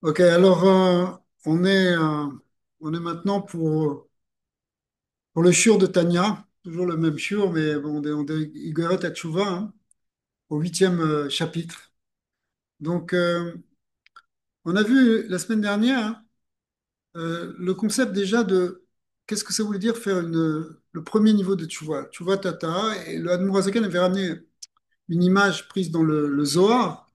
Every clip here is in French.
Ok, alors on est maintenant pour le shiur de Tanya, toujours le même shiur, mais bon, on est Igeret Tchouva, hein, au huitième chapitre. Donc, on a vu la semaine dernière hein, le concept déjà de qu'est-ce que ça voulait dire faire le premier niveau de Tchouva, Tchouva Tata, et le Admour Azaken avait ramené une image prise dans le Zohar,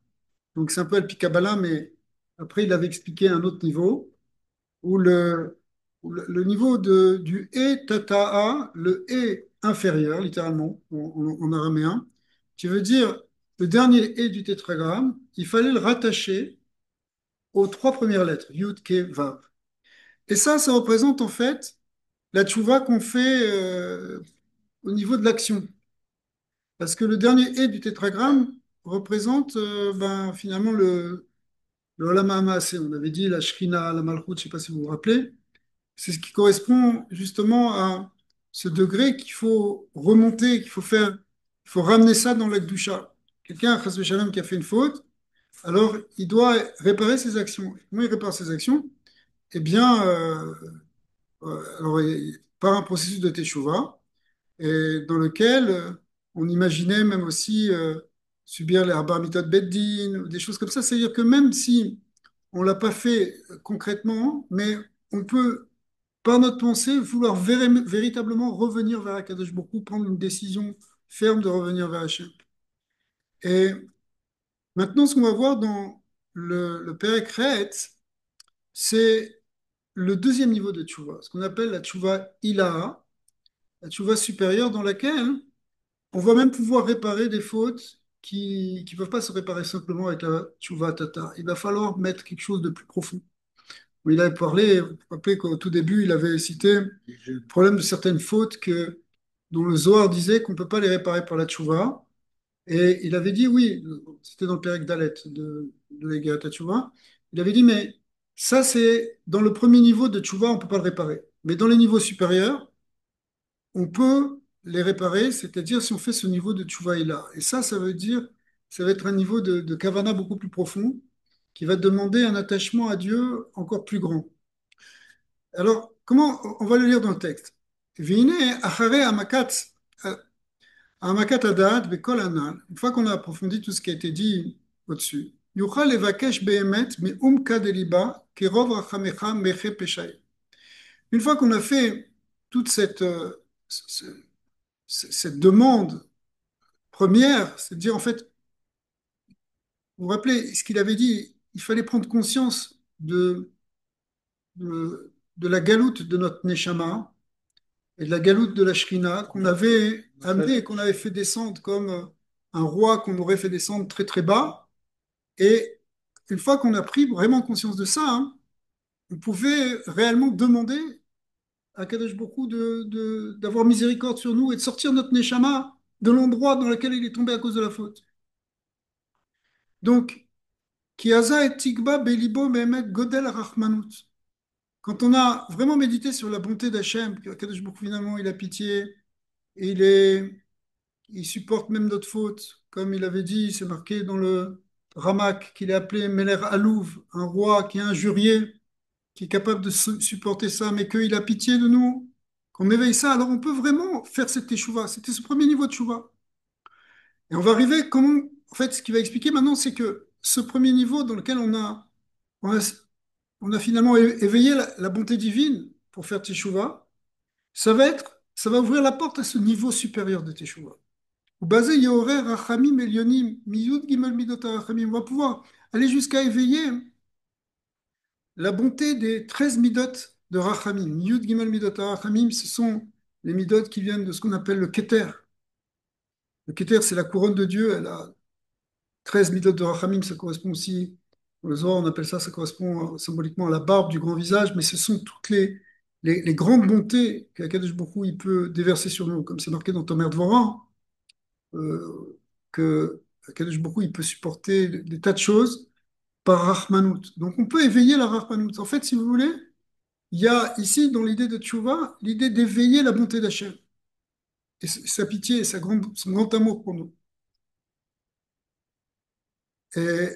donc c'est un peu El Kabbalah, mais après il avait expliqué un autre niveau. Où le niveau du E tata, le E inférieur, littéralement, en araméen, qui veut dire le dernier E du tétragramme, il fallait le rattacher aux trois premières lettres, Yud, Ke, Vav. Et ça représente en fait la tchouva qu'on fait au niveau de l'action. Parce que le dernier E du tétragramme représente finalement le Olam HaMaaseh. On avait dit la Shrina, la Malchut, je ne sais pas si vous vous rappelez. C'est ce qui correspond justement à ce degré qu'il faut remonter, il faut ramener ça dans l'Akdusha. Quelqu'un, chas v'shalom, qui a fait une faute, alors il doit réparer ses actions. Comment il répare ses actions? Eh bien, par un processus de teshuva, et dans lequel on imaginait même aussi subir les bar mitzvot beddin, ou des choses comme ça. C'est-à-dire que même si on ne l'a pas fait concrètement, mais on peut par notre pensée, vouloir véritablement revenir vers Akadosh Baruch prendre une décision ferme de revenir vers Hachem. Et maintenant, ce qu'on va voir dans le Perek Re'et, c'est le deuxième niveau de Tchouva, ce qu'on appelle la Tchouva Ilaha, la Tchouva supérieure dans laquelle on va même pouvoir réparer des fautes qui ne peuvent pas se réparer simplement avec la Tchouva Tata. Il va falloir mettre quelque chose de plus profond. Il avait parlé, vous vous rappelez qu'au tout début, il avait cité le problème de certaines fautes dont le Zohar disait qu'on ne peut pas les réparer par la tchouva. Et il avait dit, oui, c'était dans le Pérec Dalet de l'Egeat Tchouva, il avait dit, mais ça, c'est dans le premier niveau de tchouva, on ne peut pas le réparer. Mais dans les niveaux supérieurs, on peut les réparer, c'est-à-dire si on fait ce niveau de tchouva là. Et ça veut dire, ça va être un niveau de kavana beaucoup plus profond, qui va demander un attachement à Dieu encore plus grand. Alors, comment on va le lire dans le texte? Vine achare amakat adat bekol anal. Une fois qu'on a approfondi tout ce qui a été dit au-dessus, yuchal levakesh behemet me'umka deliba kerov rachamecha meche peshay. Une fois qu'on a fait toute cette demande première, c'est de dire en fait, vous vous rappelez ce qu'il avait dit, il fallait prendre conscience de la galoute de notre neshama, et de la galoute de la Shrina qu'on avait amené et qu'on avait fait descendre comme un roi qu'on aurait fait descendre très très bas. Et une fois qu'on a pris vraiment conscience de ça, hein, on pouvait réellement demander à Kadosh Bokhu d'avoir miséricorde sur nous et de sortir notre Neshama de l'endroit dans lequel il est tombé à cause de la faute. Donc, Kiaza et Tikba Belibo Mehemet Godel Rachmanut. Quand on a vraiment médité sur la bonté d'Hachem, que Kadosh Bokhu finalement il a pitié, et il supporte même notre faute. Comme il avait dit, c'est marqué dans le Ramak qu'il est appelé Meler Alouv, un roi qui est injurié, qui est capable de supporter ça, mais qu'il a pitié de nous, qu'on éveille ça. Alors on peut vraiment faire cette teshuva. C'était ce premier niveau de teshuva. Et on va arriver comment. En fait, ce qu'il va expliquer maintenant, c'est que ce premier niveau dans lequel on a, on a finalement éveillé la bonté divine pour faire teshuva, ça va ouvrir la porte à ce niveau supérieur de teshuva. Basé Yorer Rachamim Elionim, Miyud Gimel Midot Rachamim. On va pouvoir aller jusqu'à éveiller la bonté des 13 midot de Rachamim. Miyud Gimel Midot Rachamim, ce sont les midot qui viennent de ce qu'on appelle le Keter. Le Keter, c'est la couronne de Dieu. Elle a 13 midot de Rachamim. Ça correspond aussi, dans le Zohar, on appelle ça, ça correspond symboliquement à la barbe du grand visage, mais ce sont toutes les grandes bontés qu'Akadosh Baruch Hu, il peut déverser sur nous, comme c'est marqué dans Tomer Dvorah. Que Kadosh Baruch Hu, il peut supporter des tas de choses par Rahmanout. Donc on peut éveiller la Rahmanout. En fait, si vous voulez, il y a ici dans l'idée de Tchouva, l'idée d'éveiller la bonté d'Hachem et sa pitié et son grand amour pour nous. Et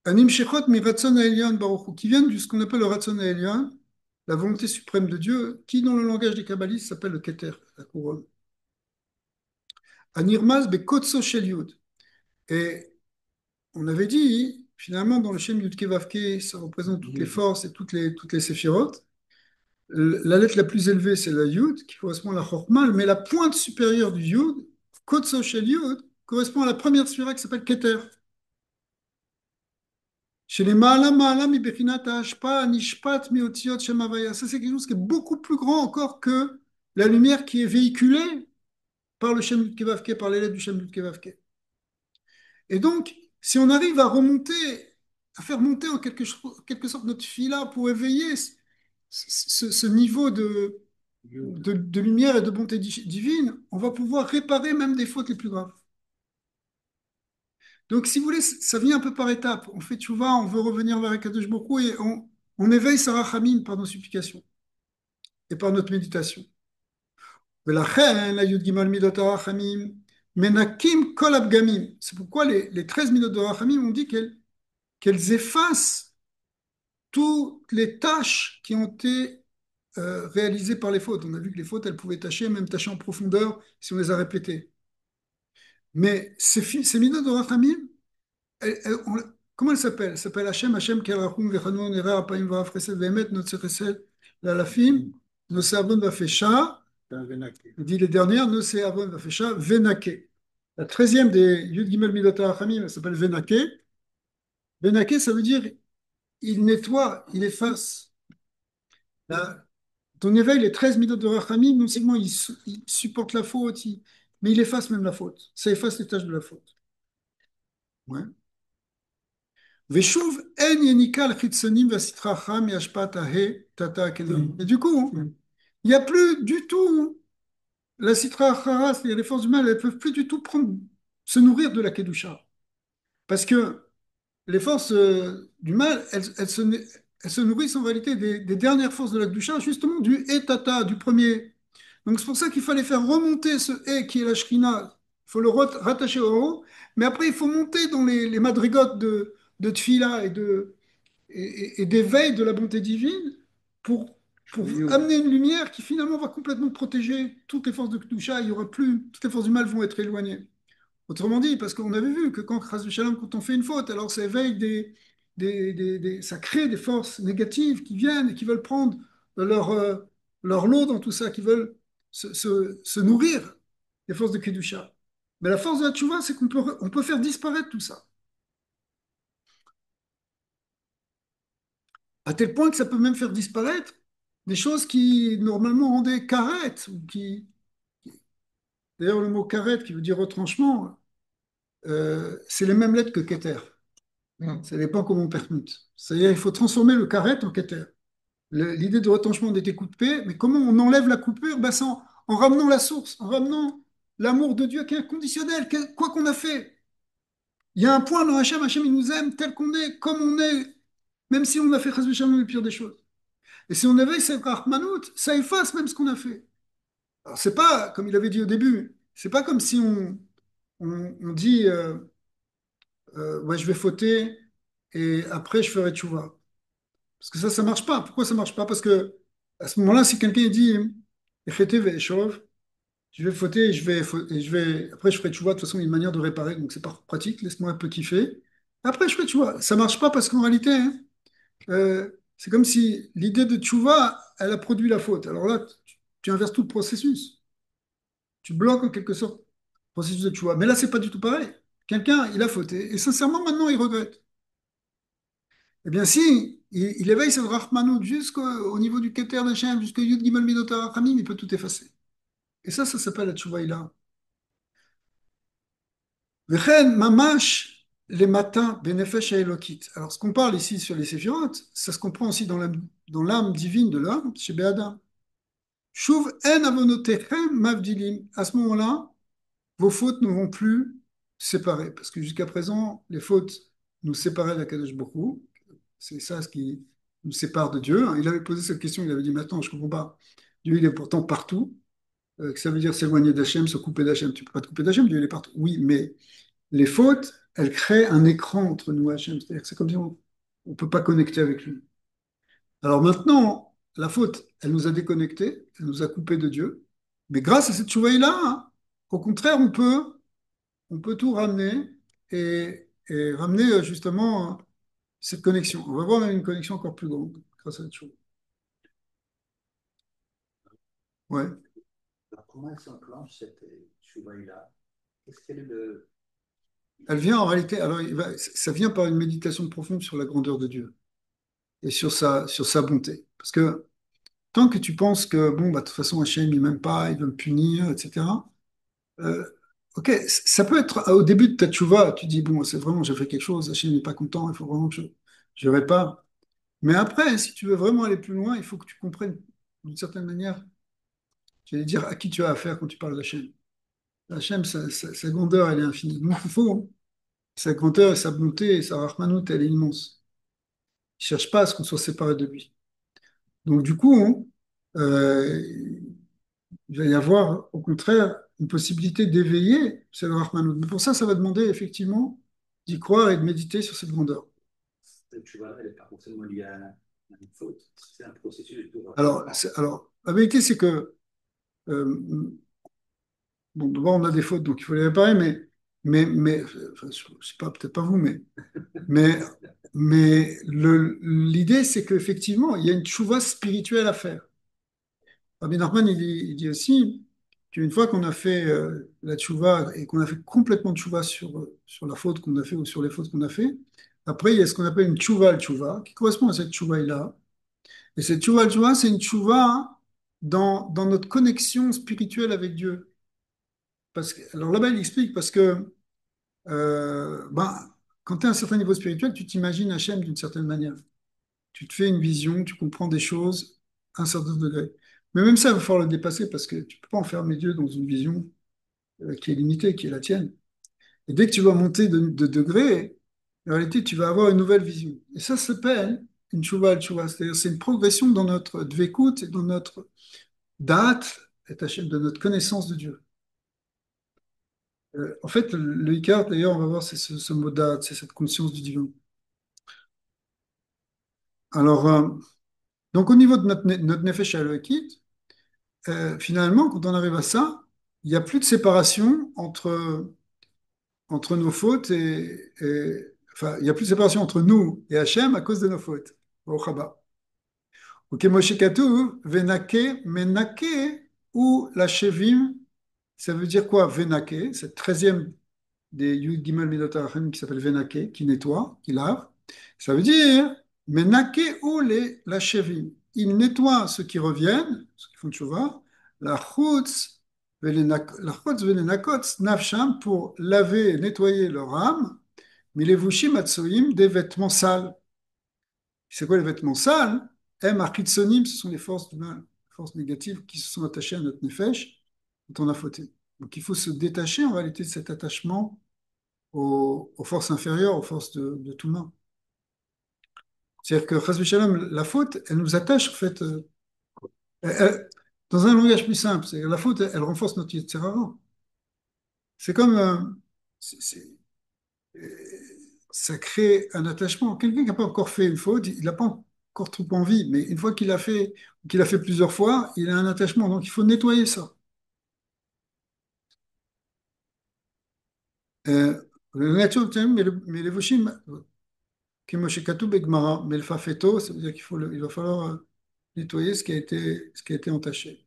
Anim Shechot mi Ratzon Ha'elyon Baruch Hu, qui viennent de ce qu'on appelle le Ratzon Ha'elyon, la volonté suprême de Dieu, qui dans le langage des kabbalistes s'appelle le Keter, la couronne. Anirmaz Bekotso Shel Yud. Et on avait dit, finalement, dans le Shem Yud Kevavke, ça représente toutes les forces et toutes les séphirotes. La lettre la plus élevée, c'est la Yud, qui correspond à la Chorma, mais la pointe supérieure du Yud, Kotso Shel Yud, correspond à la première sphira qui s'appelle Keter. Chez les Ma'alam Ma'alam Ibechinat Hashpa Nishpat Miotiot Shem Havaya. Ça, c'est quelque chose qui est beaucoup plus grand encore que la lumière qui est véhiculée par le Shem Yud Kevavke, par les lettres du Shem Yud Kevavke. Et donc, si on arrive à remonter, à faire monter en quelque sorte notre fila pour éveiller ce niveau de lumière et de bonté divine, on va pouvoir réparer même des fautes les plus graves. Donc, si vous voulez, ça vient un peu par étapes. On fait tchouva, on veut revenir vers Akadosh Baruch Hu et on éveille Sarah Hamim par nos supplications et par notre méditation. C'est pourquoi les 13 minutes de Rachamim ont dit qu'elles effacent toutes les tâches qui ont été réalisées par les fautes. On a vu que les fautes, elles pouvaient tâcher, même tâcher en profondeur si on les a répétées. Mais ces minutes de Rachamim, comment elles s'appellent? Elles s'appellent Hachem, Hachem, Kerachum, Vechanoun, Era, Apayim, Vaaf, Chesed, Vehemet, Notzer Chesed, Lalafim, Nosé Avon, Vafesha. Il dit les dernières, Nosé Avon, Vafesha, Venake. La 13e des Yud Gimel Midot HaRachamim, elle s'appelle Venake. Venake, ça veut dire il nettoie, il efface. Ton éveil, les 13 minutes de Rachamim, non seulement il supporte la faute, mais il efface même la faute. Ça efface les tâches de la faute. Ouais. Veshuv en yenikal chitsonim vasitracha miashpat ahe tata kelim. Et du coup, il n'y a plus du tout la citra achara, c'est-à-dire les forces du mal, elles ne peuvent plus du tout se nourrir de la kedusha. Parce que les forces du mal, elles se nourrissent en réalité des dernières forces de la kedusha, justement du etata, du premier. Donc c'est pour ça qu'il fallait faire remonter ce et qui est la shrina. Il faut le rattacher au haut, mais après il faut monter dans les madrigotes de tfila et d'éveil de la bonté divine pour amener une lumière qui finalement va complètement protéger toutes les forces de Kedusha. Il y aura plus, toutes les forces du mal vont être éloignées. Autrement dit, parce qu'on avait vu que quand on fait une faute, alors ça éveille ça crée des forces négatives qui viennent et qui veulent prendre leur, euh, leur lot dans tout ça, qui veulent se nourrir des forces de Kedusha. Mais la force de la tchouva, c'est qu'on peut faire disparaître tout ça. À tel point que ça peut même faire disparaître des choses qui normalement rendaient carrette, d'ailleurs le mot carrette qui veut dire retranchement, c'est les mêmes lettres que keter. Ça dépend comment on permute. C'est-à-dire il faut transformer le carrette en keter. L'idée de retranchement était coupée, mais comment on enlève la coupure? Ben, en ramenant la source, en ramenant l'amour de Dieu qui est inconditionnel, quoi qu'on a fait. Il y a un point dans Hachem, il nous aime tel qu'on est, comme on est, même si on a fait Chas v'Shalom le pire des choses. Et si on éveille cette Rahmanout, ça efface même ce qu'on a fait. Alors, c'est pas, comme il avait dit au début, c'est pas comme si on dit ouais, je vais fauter et après je ferai tchouva. Parce que ça marche pas. Pourquoi ça marche pas? Parce que à ce moment-là, si quelqu'un dit Echete ve'eshov, je vais fauter après je ferai tchouva. De toute façon, il y a une manière de réparer, donc c'est pas pratique, laisse-moi un peu kiffer. Après, je ferai tchouva. Ça marche pas parce qu'en réalité, hein, c'est comme si l'idée de tchouva, elle a produit la faute. Alors là, tu inverses tout le processus. Tu bloques en quelque sorte le processus de tchouva. Mais là, c'est pas du tout pareil. Quelqu'un, il a fauté, et sincèrement, maintenant, il regrette. Eh bien, si, il éveille ce Rahmanout jusqu'au niveau du Keter d'Hachem, jusqu'au Yud Gimel Midot HaRachamim, il peut tout effacer. Et ça s'appelle la tchouva Ila. Vechen, mamash, les matins, benefesh elokit. Alors, ce qu'on parle ici sur les séphirotes, ça se comprend aussi dans l'âme divine de l'homme, chez Béadam. Shuv en avonotechem mavdilim. À ce moment-là, vos fautes ne vont plus séparer. Parce que jusqu'à présent, les fautes nous séparaient d'Akadosh Baruch Hu. C'est ça ce qui nous sépare de Dieu. Il avait posé cette question, il avait dit, maintenant, je ne comprends pas. Dieu, il est pourtant partout. Que ça veut dire s'éloigner d'Hachem, se couper d'Hachem. Tu ne peux pas te couper d'Hachem, Dieu, il est partout. Oui, mais Les fautes, elles créent un écran entre nous et Hachem. C'est-à-dire que c'est comme si on ne peut pas connecter avec lui. Alors maintenant, la faute, elle nous a déconnectés, elle nous a coupés de Dieu. Mais grâce à cette chouvaï-là, hein, au contraire, on peut tout ramener et ramener justement cette connexion. On va voir même une connexion encore plus grande grâce à cette chose. Ouais. Alors, comment elle s'enclenche cette chouvaille-là? Qu'est-ce qu'elle est le. Elle vient en réalité, alors ça vient par une méditation profonde sur la grandeur de Dieu et sur sa bonté. Parce que tant que tu penses que, bon, bah, de toute façon, Hachem, il m'aime pas, il veut me punir, etc. euh, ok, ça peut être au début de ta tchouva, tu dis, bon, c'est vraiment, j'ai fait quelque chose, Hachem n'est pas content, il faut vraiment que je répare. Mais après, si tu veux vraiment aller plus loin, il faut que tu comprennes d'une certaine manière, j'allais dire, à qui tu as affaire quand tu parles d'Hachem. Hachem, sa grandeur, elle est infinie. Donc, il faut, hein. Sa grandeur et sa bonté et sa rahmanout, elle est immense. Il ne cherche pas à ce qu'on soit séparé de lui. Donc, du coup, hein, il va y avoir, au contraire, une possibilité d'éveiller cette rahmanout. Mais pour ça, ça va demander effectivement d'y croire et de méditer sur cette grandeur. Cette chouvaille-là, elle n'est pas forcément liée à une faute. C'est un processus de Alors, raffinement. alors la vérité, c'est que bon, d'abord, on a des fautes, donc il faut les réparer, mais enfin, je ne sais pas, peut-être pas vous, mais, l'idée, c'est qu'effectivement, il y a une tchouva spirituelle à faire. Rabbi Nachman, il dit aussi qu'une fois qu'on a fait la tchouva et qu'on a fait complètement de tchouva sur la faute qu'on a fait ou sur les fautes qu'on a fait, après, il y a ce qu'on appelle une tchouva al-tchouva, qui correspond à cette tchouva-là. Et cette tchouva al-tchouva, c'est une tchouva dans notre connexion spirituelle avec Dieu. Alors là-bas, il explique parce que ben, quand tu as un certain niveau spirituel, tu t'imagines Hachem d'une certaine manière. Tu te fais une vision, tu comprends des choses à un certain degré. Mais même ça, il va falloir le dépasser parce que tu ne peux pas enfermer Dieu dans une vision qui est limitée, qui est la tienne. Et dès que tu vas monter de degré, en réalité, tu vas avoir une nouvelle vision. Et ça s'appelle une tchouva al-tchouva. C'est-à-dire c'est une progression dans notre dvékout et dans notre date, et Hachem, de notre connaissance de Dieu. En fait, le Icar, d'ailleurs, on va voir, c'est ce mot date, c'est cette conscience du divin. Alors, donc au niveau de notre nefesh halakhique, finalement, quand on arrive à ça, il n'y a plus de séparation entre nos fautes enfin, il n'y a plus de séparation entre nous et Hachem à cause de nos fautes. Au Chaba. Ok, Moshe Katuv, Venake, Menake, ou la Shevim, ça veut dire quoi, Venake, cette treizième des Yud Gimel Midot HaRachamim qui s'appelle Venake, qui nettoie, qui lave. Ça veut dire Menake ou la Shevim. Il nettoie ceux qui reviennent, ceux qui font tchouva, la chutz velenakot nafsham pour laver et nettoyer leur âme, mais les vushim atsoim des vêtements sales. C'est quoi les vêtements sales? Em achitsonim, ce sont les forces du mal, les forces négatives qui se sont attachées à notre nefesh quand on a fauté. Donc il faut se détacher en réalité de cet attachement aux forces inférieures, aux forces de tout mal. C'est-à-dire que Chas v'Shalom, la faute, elle nous attache en fait, dans un langage plus simple. C'est la faute, elle renforce notre Yetzer Hara. C'est comme, euh, ça crée un attachement. Quelqu'un qui n'a pas encore fait une faute, il n'a pas encore trop envie, mais une fois qu'il a fait plusieurs fois, il a un attachement. Donc il faut nettoyer ça. Le nature, mais les Vushim, Kimoshekatu Begmara, mais le Fafeto, ça veut dire il va falloir nettoyer ce qui a été entaché.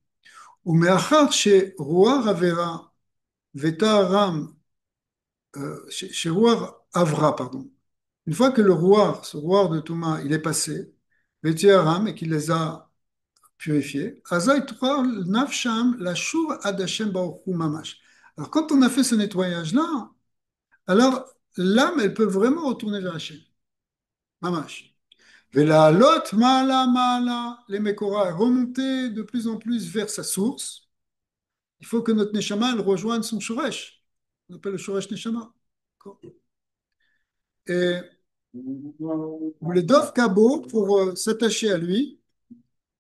ומאחר שרוח עבירה וטהרם, שרוח עברה, pardon. Une fois que le roi, ce roi de Touma, il est passé, Vetiaram, et qu'il les a purifiés, Azaï Torah Nafsham, la Shuv ad Hashem Baruch Hu Mamash. Alors quand on a fait ce nettoyage-là, alors l'âme, elle peut vraiment retourner vers Hashem, Mamash. Ve'la'alot ma'ala ma'ala, les Mekora, remonter de plus en plus vers sa source. Il faut que notre Neshama elle rejoigne son Shoresh. On appelle le Shoresh Neshama. Et ou les Dov Kabo, pour s'attacher à lui,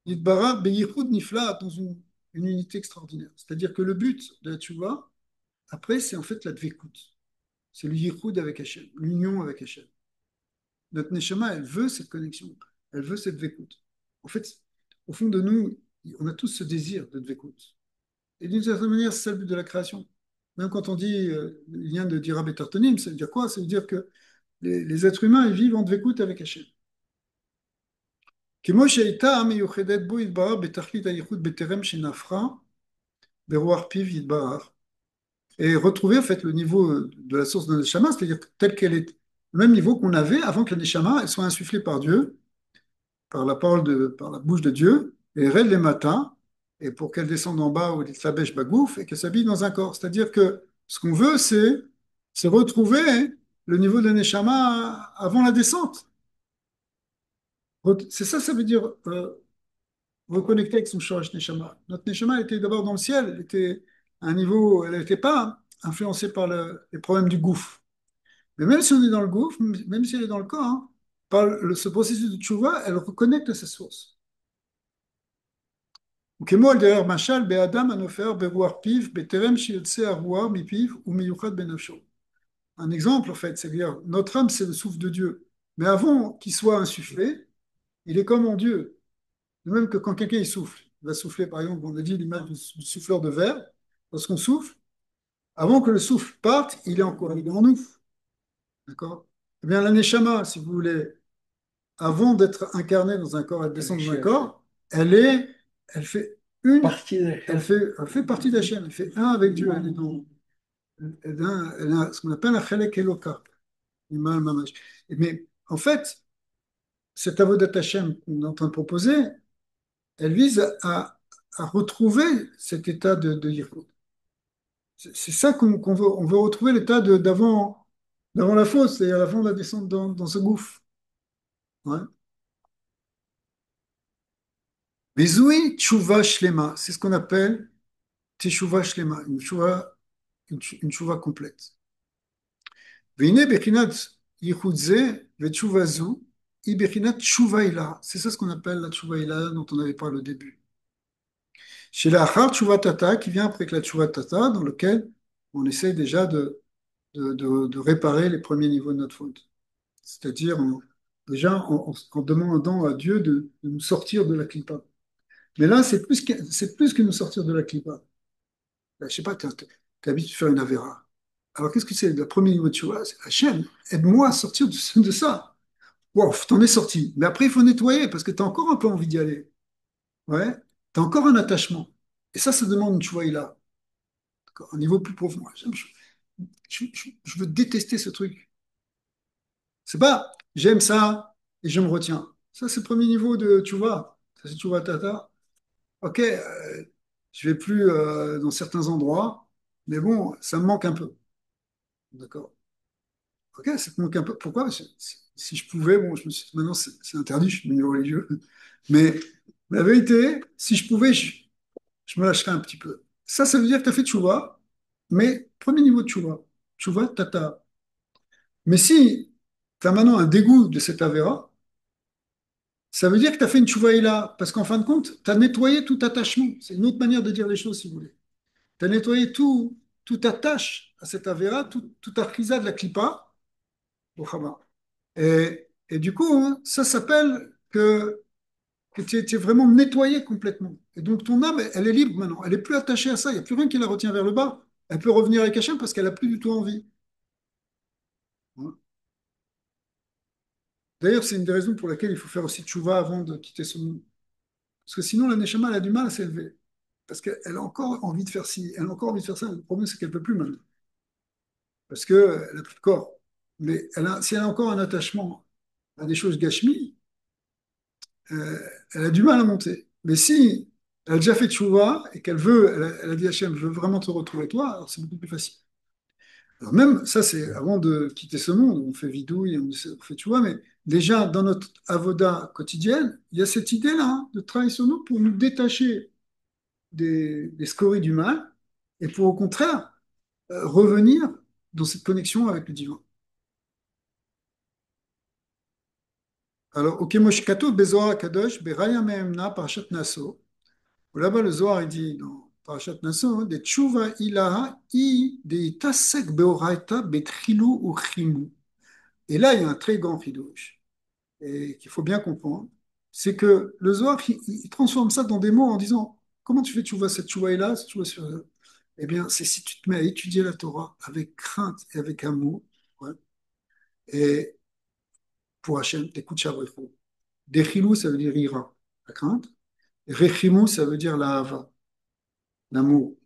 Yitbara Beyichud Nifla, dans une unité extraordinaire. C'est-à-dire que le but de la Tchouva, après, c'est en fait la Dvekut. C'est le yichud avec Hachem, l'union avec Hachem. Notre neshama, elle veut cette connexion, elle veut cette vécoute. En fait, au fond de nous, on a tous ce désir de vécoute. Et d'une certaine manière, c'est ça le but de la création. Même quand on dit le lien de Dira Betartonim, ça veut dire quoi? Ça veut dire que les êtres humains, ils vivent en vécoute avec Hachem. כמו שהייתה מיוחדת בו יתברך בתכלית הייחוד בטרם שנפחה ברוח פיו יתברך. Et retrouver en fait le niveau de la source de la neshama, c'est-à-dire tel qu'elle est, le même niveau qu'on avait avant que la neshama elle soit insufflée par Dieu, par la parole par la bouche de Dieu, et rêve les matins, et pour qu'elle descende en bas ou les tlabesh bagouf, et qu'elle s'habille dans un corps. C'est-à-dire que ce qu'on veut, c'est retrouver le niveau de la neshama avant la descente. C'est ça, ça veut dire reconnecter avec son Shoresh Neshama. Notre Neshama elle était d'abord dans le ciel, elle était à un niveau, elle n'était pas influencée par les problèmes du gouffre. Mais même si on est dans le gouffre, même si elle est dans le corps, hein, par ce processus de tchouva, elle reconnecte sa source. וכמו על דרך משל, באדם הנופר ברוח פיו, בטרם שיוצא הרוח מפיו ומיוחד בנפשו. Un exemple, en fait, c'est-à-dire, notre âme, c'est le souffle de Dieu. Mais avant qu'il soit insufflé, il est comme en Dieu. De même que quand quelqu'un il souffle, il va souffler, par exemple, on a dit l'image du souffleur de verre, lorsqu'on souffle, avant que le souffle parte, il est en nous. D'accord? Eh bien, la neshama, si vous voulez, avant d'être incarnée dans un corps, elle descend dans un corps, elle fait une, elle fait partie d'Hachem, elle fait un avec Dieu, elle a ce qu'on appelle un chelek eloka, imal mamash. Mais en fait, cette avodat Hachem qu'on est en train de proposer, elle vise à retrouver cet état de yichud. C'est ça qu'on veut. On veut retrouver l'état d'avant la fosse, c'est-à-dire avant la descente dans ce gouffre. Ouais. Vezoui tshuva shlema, c'est ce qu'on appelle teshuva shlema, une tshuva complète. Veine bechinat yichud ze vetshuva zu, i bechinat tshuva ila. C'est ça ce qu'on appelle la tshuva ila dont on avait parlé au début. Chez la achar tshuva tata, qui vient après que la tshuva tata, dans lequel on essaye déjà de réparer les premiers niveaux de notre faute. C'est-à-dire déjà en demandant à Dieu de nous sortir de la clipa. Mais là, c'est plus que nous sortir de la clipa. Là, je sais pas, tu as l'habitude de faire une avéra. Alors qu'est-ce que c'est? Le premier niveau de Tchouva, c'est Hachem, aide-moi à sortir de ça. Wow, t'en es sorti. Mais après, il faut nettoyer parce que tu as encore un peu envie d'y aller. Ouais, tu as encore un attachement. Et ça demande une Tchouva là. Un niveau plus profond. Je veux détester ce truc. C'est pas j'aime ça et je me retiens. Ça, c'est le premier niveau de tu vois. Ça, c'est tu vois tata. Ok, je vais plus dans certains endroits, mais bon, ça me manque un peu. D'accord. Ok, ça te manque un peu. Pourquoi? Parce que si je pouvais, bon, maintenant c'est interdit, je suis devenu religieux. Mais la vérité, si je pouvais, je me lâcherais un petit peu. Ça veut dire que tu as fait tchouva, mais premier niveau de tchouva. Tchouva, tata. Mais si tu as maintenant un dégoût de cet avéra, ça veut dire que tu as fait une chouvaïla, parce qu'en fin de compte, tu as nettoyé tout attachement. C'est une autre manière de dire les choses, si vous voulez. Tu as nettoyé tout attache à cet avéra, tout archisa de la clipa, au Chama. Et du coup, hein, ça s'appelle que tu es vraiment nettoyé complètement. Et donc ton âme, elle est libre maintenant. Elle n'est plus attachée à ça. Il n'y a plus rien qui la retient vers le bas. Elle peut revenir avec Hachem parce qu'elle n'a plus du tout envie. Hein. D'ailleurs, c'est une des raisons pour laquelle il faut faire aussi tchouva avant de quitter ce monde. Parce que sinon, la neshama, elle a du mal à s'élever. Parce qu'elle a encore envie de faire ci, elle a encore envie de faire ça. Le problème, c'est qu'elle ne peut plus maintenant. Parce qu'elle n'a plus de corps. Mais si elle a encore un attachement à des choses gashmi, euh, elle a du mal à monter. Mais si elle a déjà fait tchouva et qu'elle veut, elle a dit à Hachem, je veux vraiment te retrouver toi, alors c'est beaucoup plus facile. Alors même, ça c'est avant de quitter ce monde, on fait vidouille, on fait tchouva, mais déjà dans notre avoda quotidienne, il y a cette idée-là hein, de travailler sur nous pour nous détacher des scories du mal et pour au contraire revenir dans cette connexion avec le divin. Alors, Okemoshikato Bezoar Kadosh, Beraya Mehemna, Parashat Naso. Là-bas, le Zohar, il dit, Parashat Naso, de tshuva ilaha i de itasek beoraita betchilu ou chimu. Et là, il y a un très grand chidouche, et qu'il faut bien comprendre, c'est que le Zohar, il transforme ça dans des mots en disant, comment tu fais tchouva, cette tchouva est là, cette tchouva sur... Eh bien, c'est si tu te mets à étudier la Torah avec crainte et avec amour, ouais, et pour Hachem, t'écoutes Shavrichou. Dechilou, ça veut dire ira, la crainte. Rechimu, ça veut dire la hava, l'amour.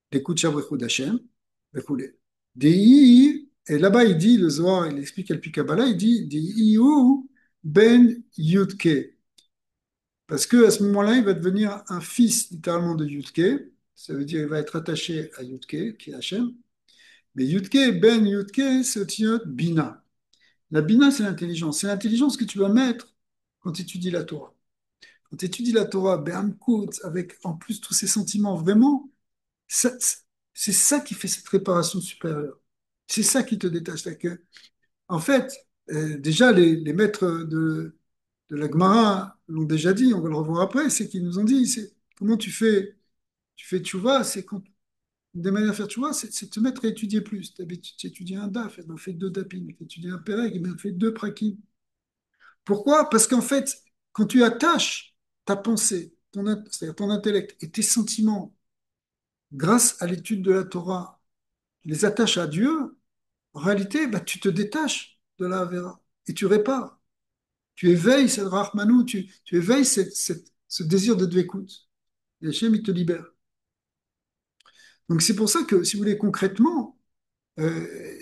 T'écoutes Shavrichou d'Hachem, Bechoulé. Dei, et là-bas, il dit, le Zohar, il explique Al Kabbalah, il dit, Dei ben Yudke. Parce qu'à ce moment-là, il va devenir un fils littéralement de Yudke. Ça veut dire qu'il va être attaché à Yudke, qui est Hachem. Mais Yudke, Ben Yudke, c'est aussi notre Bina. La Bina, c'est l'intelligence. C'est l'intelligence que tu vas mettre quand tu étudies la Torah. Quand tu étudies la Torah, Be'amkout, avec en plus tous ces sentiments, vraiment, ça- c'est ça qui fait cette réparation supérieure. C'est ça qui te détache. En fait, déjà, les maîtres de la Gemara l'ont déjà dit, on va le revoir après, c'est qu'ils nous ont dit, c'est comment tu fais tchouva, c'est quand, des manières de faire tchouva, c'est de te mettre à étudier plus. D'habitude, tu étudies un daf, et ben fais deux dapim. Tu étudies un perek, et ben fais deux prakim. Pourquoi? Parce qu'en fait, quand tu attaches ta pensée, c'est-à-dire ton intellect et tes sentiments, grâce à l'étude de la Torah, tu les attaches à Dieu, en réalité, bah, tu te détaches de la Havera et tu répares. Tu éveilles cette Rahmanou, tu éveilles ce désir de Dvekut. Et Hachem, il te libère. Donc c'est pour ça que, si vous voulez, concrètement,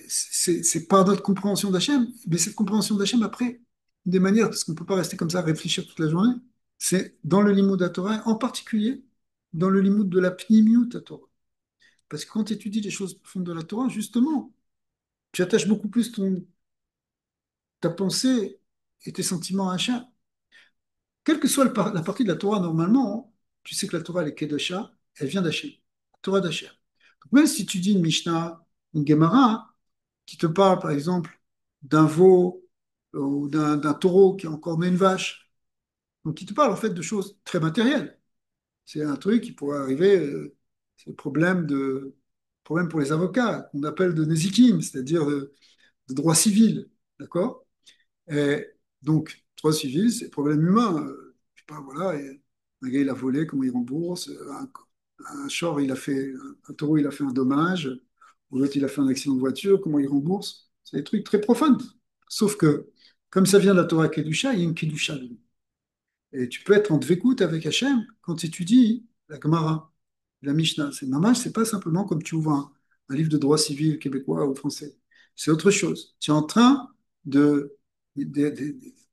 c'est par notre compréhension d'Hachem, mais cette compréhension d'Hachem, après, des manières, parce qu'on ne peut pas rester comme ça à réfléchir toute la journée, c'est dans le limoud à Torah, en particulier dans le limoud de la pnimiut à Torah. Parce que quand tu étudies les choses profondes de la Torah, justement, tu attaches beaucoup plus ta pensée et tes sentiments à Hachem. Quelle que soit la partie de la Torah, normalement, tu sais que la Torah, elle est Kedosha, elle vient d'Hachem. La Torah d'Hachem. Donc, même si tu dis une Mishnah, une Gemara, qui te parle, par exemple, d'un veau ou d'un taureau qui a encore né une vache, donc qui te parle en fait de choses très matérielles. C'est un truc qui pourrait arriver, c'est le problème pour les avocats, qu'on appelle de Nezikim, c'est-à-dire de droit civil, d'accord? Et donc, droit civil, c'est problème humain. Je sais pas, voilà, et un gars, il a volé, comment il rembourse? Un chor, un taureau, il a fait un dommage, ou l'autre, il a fait un accident de voiture, comment il rembourse? C'est des trucs très profonds. Sauf que, comme ça vient de la Torah Kedusha, il y a une Kedusha. Et tu peux être en dvekout avec Hachem quand tu étudies la Gemara, la Mishnah. C'est normal, c'est pas simplement comme tu ouvres un livre de droit civil québécois ou français. C'est autre chose. Tu es en train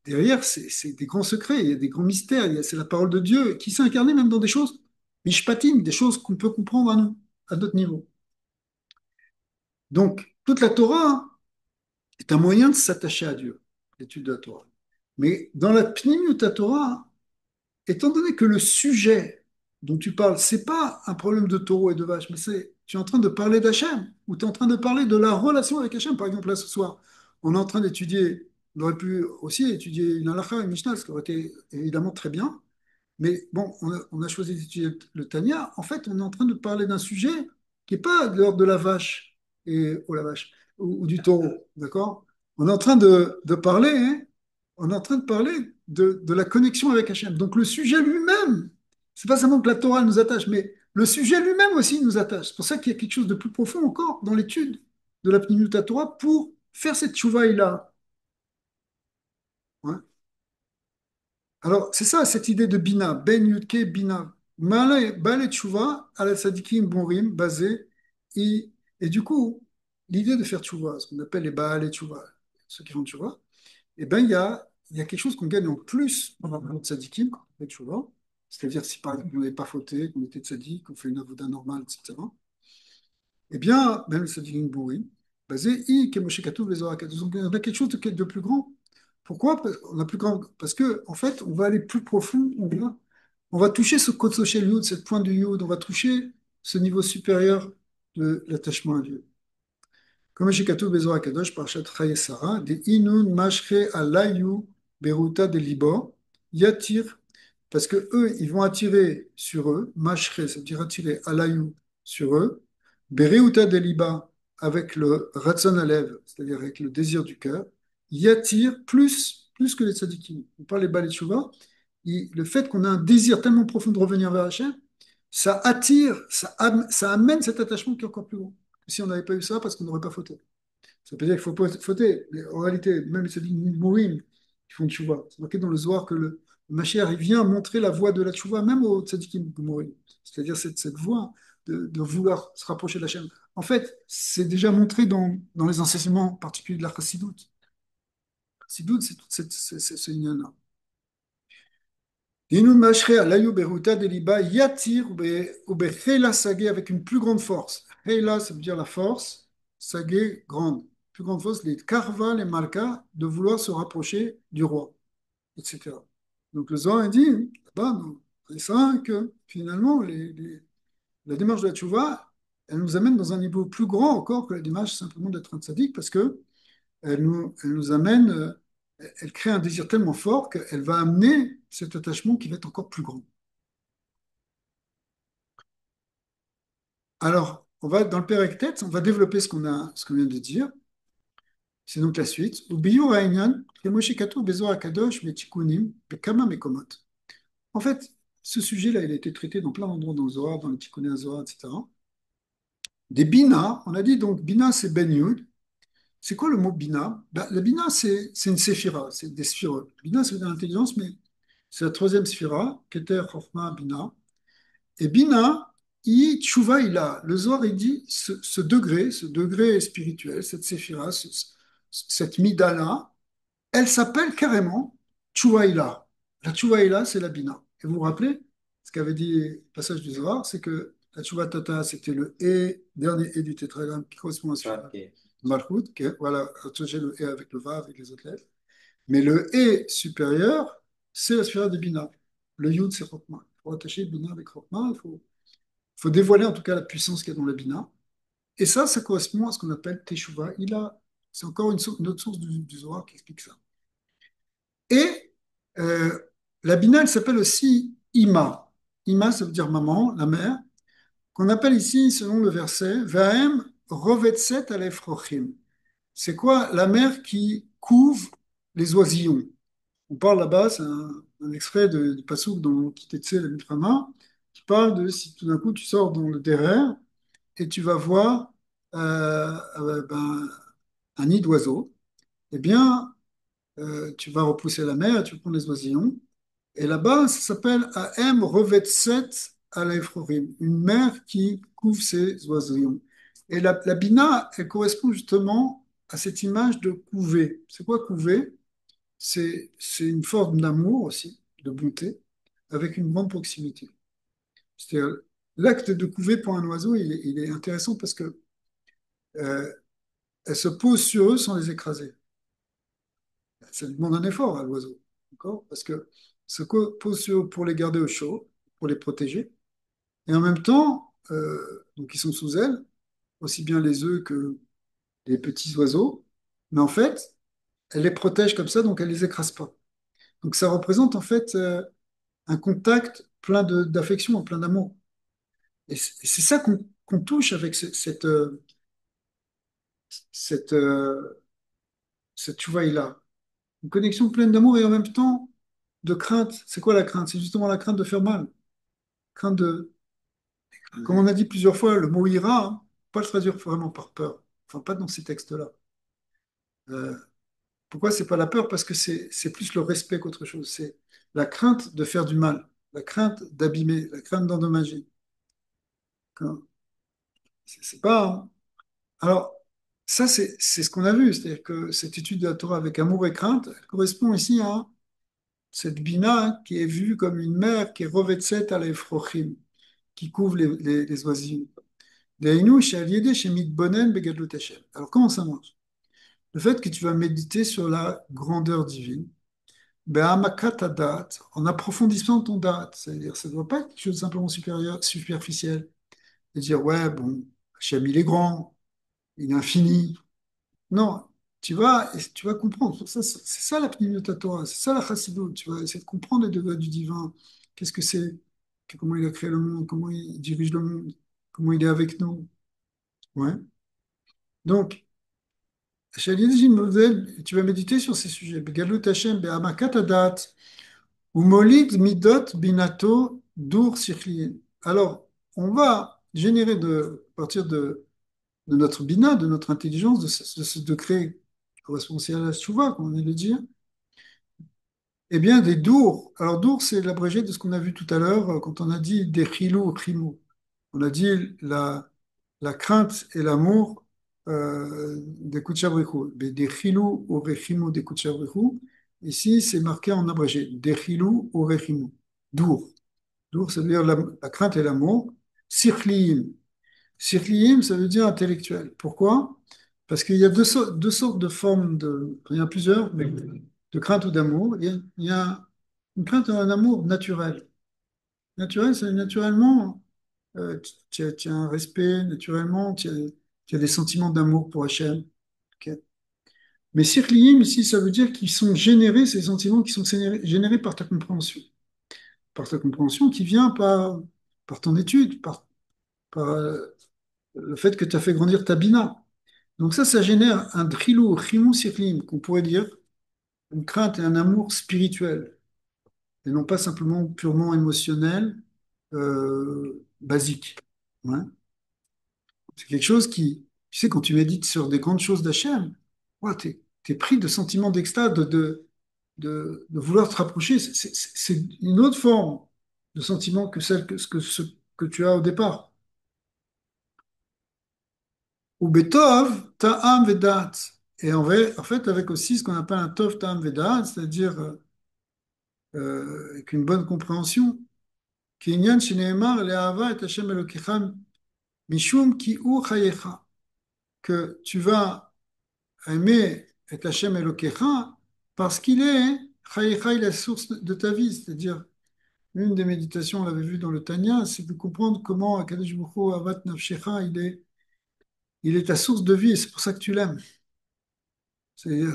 derrière, c'est des grands secrets, il y a des grands mystères, c'est la parole de Dieu qui s'est incarnée même dans des choses mishpatim, des choses qu'on peut comprendre à nous, à d'autres niveaux. Donc, toute la Torah est un moyen de s'attacher à Dieu, l'étude de la Torah. Mais dans la Pnimiut Torah, étant donné que le sujet dont tu parles, c'est pas un problème de taureau et de vache, mais tu es en train de parler d'Hachem, ou tu es en train de parler de la relation avec Hachem. Par exemple, là, ce soir, on est en train d'étudier, on aurait pu aussi étudier une halakha, une mishnah, ce qui aurait été évidemment très bien, mais bon, on a choisi d'étudier le Tanya. En fait, on est en train de parler d'un sujet qui n'est pas de l'ordre de la vache, la vache, ou du taureau, d'accord? On est en train de parler, hein, on est en train de parler de la connexion avec Hachem. Donc le sujet lui-même, c'est pas seulement que la Torah nous attache, mais le sujet lui-même aussi nous attache. C'est pour ça qu'il y a quelque chose de plus profond encore dans l'étude de la Pnimiut Torah pour faire cette tchouvaï-là. Ouais. Alors, c'est ça, cette idée de Bina, Ben Yudke Bina. Bale Tchouva, ala Sadikim Bonrim, basé. Et du coup, l'idée de faire Tchouva, ce qu'on appelle les Baal et Tchouva, ceux qui font Tchouva, eh ben, il y a quelque chose qu'on gagne en plus dans le Tzadikim, quand on fait Tchouva. C'est-à-dire, si par exemple, on n'avait pas fauté, qu'on était Tzadik, qu'on fait une avoda normale, etc. Eh bien, même le Sadikim Bonrim, basé, I, Kemoshe Katuv, les Zohar Kadosh. Donc, on a quelque chose de plus grand. Pourquoi? On a plus grand, parce que en fait, on va aller plus profond, on va toucher ce code social Yud, cette pointe du Yud, on va toucher ce niveau supérieur de l'attachement à Dieu. Comme chez Katou Bezor Akadosh, Parashat Chaye Sarah, de Inun Mashre Alayu Beruta de Libor, Yatir parce que eux, ils vont attirer sur eux, mashre, ça veut dire attirer alayou sur eux, bereuta deliba, avec le ratzon alev, c'est-à-dire avec le désir du cœur, y attire plus que les tzadikim. On parle des balais tchouva, le fait qu'on a un désir tellement profond de revenir vers Hachem, ça attire, ça amène cet attachement qui est encore plus grand. Si on n'avait pas eu ça, parce qu'on n'aurait pas fauté. Ça veut dire qu'il faut pas fauter. Mais en réalité, même ceux qui mourim, qui font tchouva. C'est marqué dans le Zohar que le Mashiach, il vient montrer la voie de la tchouva, même aux tzadikim mourim. C'est-à-dire cette voie de vouloir se rapprocher de la chaîne. En fait, c'est déjà montré dans les enseignements particuliers de la chassidoute. La chassidoute, c'est toute ce union-là. Inun mashre alayu beruta deliba yatir ou bechela sagé avec une plus grande force. Heila, ça veut dire la force, sagé, grande. Plus grande force, les karva, les malka, de vouloir se rapprocher du roi, etc. Donc le Zohar dit, là-bas, dans les 5, finalement, la démarche de la tchouva, elle nous amène dans un niveau plus grand encore que la démarche simplement d'être un tzaddik, parce que elle nous amène, elle crée un désir tellement fort qu'elle va amener cet attachement qui va être encore plus grand. Alors, on va dans le Pérec tête, on va développer ce qu'on vient de dire. C'est donc la suite. Ubiyu ha'inyan, kemoshe katuv bezor hakadosh metikunim bekama mekomot. En fait, ce sujet-là, il a été traité dans plein d'endroits dans le Zohar, dans le Tikkun Zohar, etc. Des bina, on a dit donc bina, c'est ben yud. C'est quoi le mot bina? Ben, la bina, c'est une séphira, c'est des sphirotes. Bina, c'est de l'intelligence, mais c'est la troisième sphira, Keter, Chochma, Bina. Et Bina, Tchouva, il a. Le Zohar, il dit ce degré spirituel, cette séphira, cette mida-là, elle s'appelle carrément Tchouvaïla. La Tchouvaïla, c'est la Bina. Et vous vous rappelez, ce qu'avait dit le passage du Zohar, c'est que la Tchouva Tata, c'était le et, dernier et du tétragramme qui correspond à celui-là. Malchut, voilà, associé le et avec le va, avec les autres lettres. Mais le et supérieur, c'est la sphère de Bina. Le yud, c'est Chokma. Il faut attacher Bina avec Chokma, il faut dévoiler en tout cas la puissance qu'il y a dans la Bina. Et ça correspond à ce qu'on appelle Teshuvah. C'est encore une autre source du Zohar qui explique ça. Et euh, la Bina, elle s'appelle aussi Ima. Ima, ça veut dire maman, la mère, qu'on appelle ici, selon le verset, Vahem rovetset alef rochim. C'est quoi? La mère qui couve les oisillons. On parle là-bas, c'est un extrait du Passouk dans Kitetse la Mitrama, qui parle de si tout d'un coup tu sors dans le derrière et tu vas voir ben, un nid d'oiseaux, eh bien, tu vas repousser la mer et tu prends les oisillons. Et là-bas, ça s'appelle Aem Rovetset Alaefrorim, une mer qui couvre ses oisillons. Et la bina, elle correspond justement à cette image de couver. C'est quoi couver? C'est une forme d'amour aussi, de bonté, avec une grande proximité. C'est-à-dire, l'acte de couver pour un oiseau, il est intéressant parce que euh, elle se pose sur eux sans les écraser. Ça demande un effort à l'oiseau, d'accord? Parce que se pose sur eux pour les garder au chaud, pour les protéger, et en même temps, donc ils sont sous elle, aussi bien les œufs que les petits oiseaux, mais en fait, elle les protège comme ça, donc elle les écrase pas. Donc ça représente en fait un contact plein d'affection, plein d'amour. Et c'est ça qu'on touche avec cette, cette chouvaï-là. Une connexion pleine d'amour et en même temps de crainte. C'est quoi la crainte? C'est justement la crainte de faire mal. Crainte de, comme on a dit plusieurs fois, le mot ira, hein, pas le traduire vraiment par peur. Enfin, pas dans ces textes-là. Euh, Pourquoi c'est pas la peur? Parce que c'est plus le respect qu'autre chose. C'est la crainte de faire du mal, la crainte d'abîmer, la crainte d'endommager. Quand- C'est pas, hein. Alors, ça, c'est ce qu'on a vu. C'est-à-dire que cette étude de la Torah avec amour et crainte, elle correspond ici à cette bina qui est vue comme une mer qui est revêtset à l'effrochim, qui couvre les oisillons. Deinu she'al chez mitbonen begadlut Hashem. Alors, comment ça marche? Le fait que tu vas méditer sur la grandeur divine, be'amakat hadat, en approfondissant ton date, c'est-à-dire ça ne doit pas être quelque chose de simplement supérieur, superficiel, et dire, ouais, bon, Hashem, il est grand, il est infini. Non, tu vas comprendre. C'est ça la Pnimiut Torah, c'est ça la Chassidut. Tu vas essayer de comprendre les degrés du divin Qu'est-ce que c'est? Comment il a créé le monde? Comment il dirige le monde? Comment il est avec nous? Ouais. Donc, tu vas méditer sur ces sujets. Begalut Hashem, be'amakat adat, umolid midot binato dur sichliyin. Alors, on va générer à partir de notre bina, de notre intelligence, de ce degré qui correspond aussi à la tchouva, comme on vient de le dire, eh bien, des dour. Alors, dour, c'est l'abrégé de ce qu'on a vu tout à l'heure quand on a dit des chilou, chimou. On a dit la crainte et l'amour des Kutchabrichou. Des chilou ou rechimou des Kutchabrichou. Ici, c'est marqué en abrégé. Des chilou ou rechimou. Dour. Dour, ça veut dire la crainte et l'amour. Sirliim. Sirliim, ça veut dire intellectuel. Pourquoi? Parce qu'il y a deux sortes de formes il y en a plusieurs, mais de crainte ou d'amour. Il y a une crainte et un amour naturel. Naturel, c'est naturellement, tu as un respect, naturellement, tu as des sentiments d'amour pour Hachem. Ok. Mais sirliim, ici, ça veut dire qu'ils sont générés, ces sentiments qui sont générés par ta compréhension. Par ta compréhension qui vient par ton étude, par le fait que tu as fait grandir ta bina. Donc ça génère un drilou, chimou sirlim, qu'on pourrait dire une crainte et un amour spirituel, et non pas simplement purement émotionnel, basique. Ouais. C'est quelque chose qui, tu sais, quand tu médites sur des grandes choses d'Hachem, ouais, tu es pris de sentiments d'extase, de vouloir te rapprocher. C'est une autre forme de sentiment que ce que tu as au départ. Ou betov, ta'am vedat. Et en fait, avec aussi ce qu'on appelle un tov ta'am vedat, c'est-à-dire avec une bonne compréhension, qui inyan sheneemar le'ahava et Hashem Elokecha mishum ki hu chayecha, que tu vas aimer et Hashem Elokecha parce qu'il est chayecha, il est la source de ta vie, c'est-à-dire une des méditations, on l'avait vu dans le Tanya, c'est de comprendre comment Akadosh Baruch Hu avat nafshecha, il est ta source de vie et c'est pour ça que tu l'aimes. C'est-à-dire,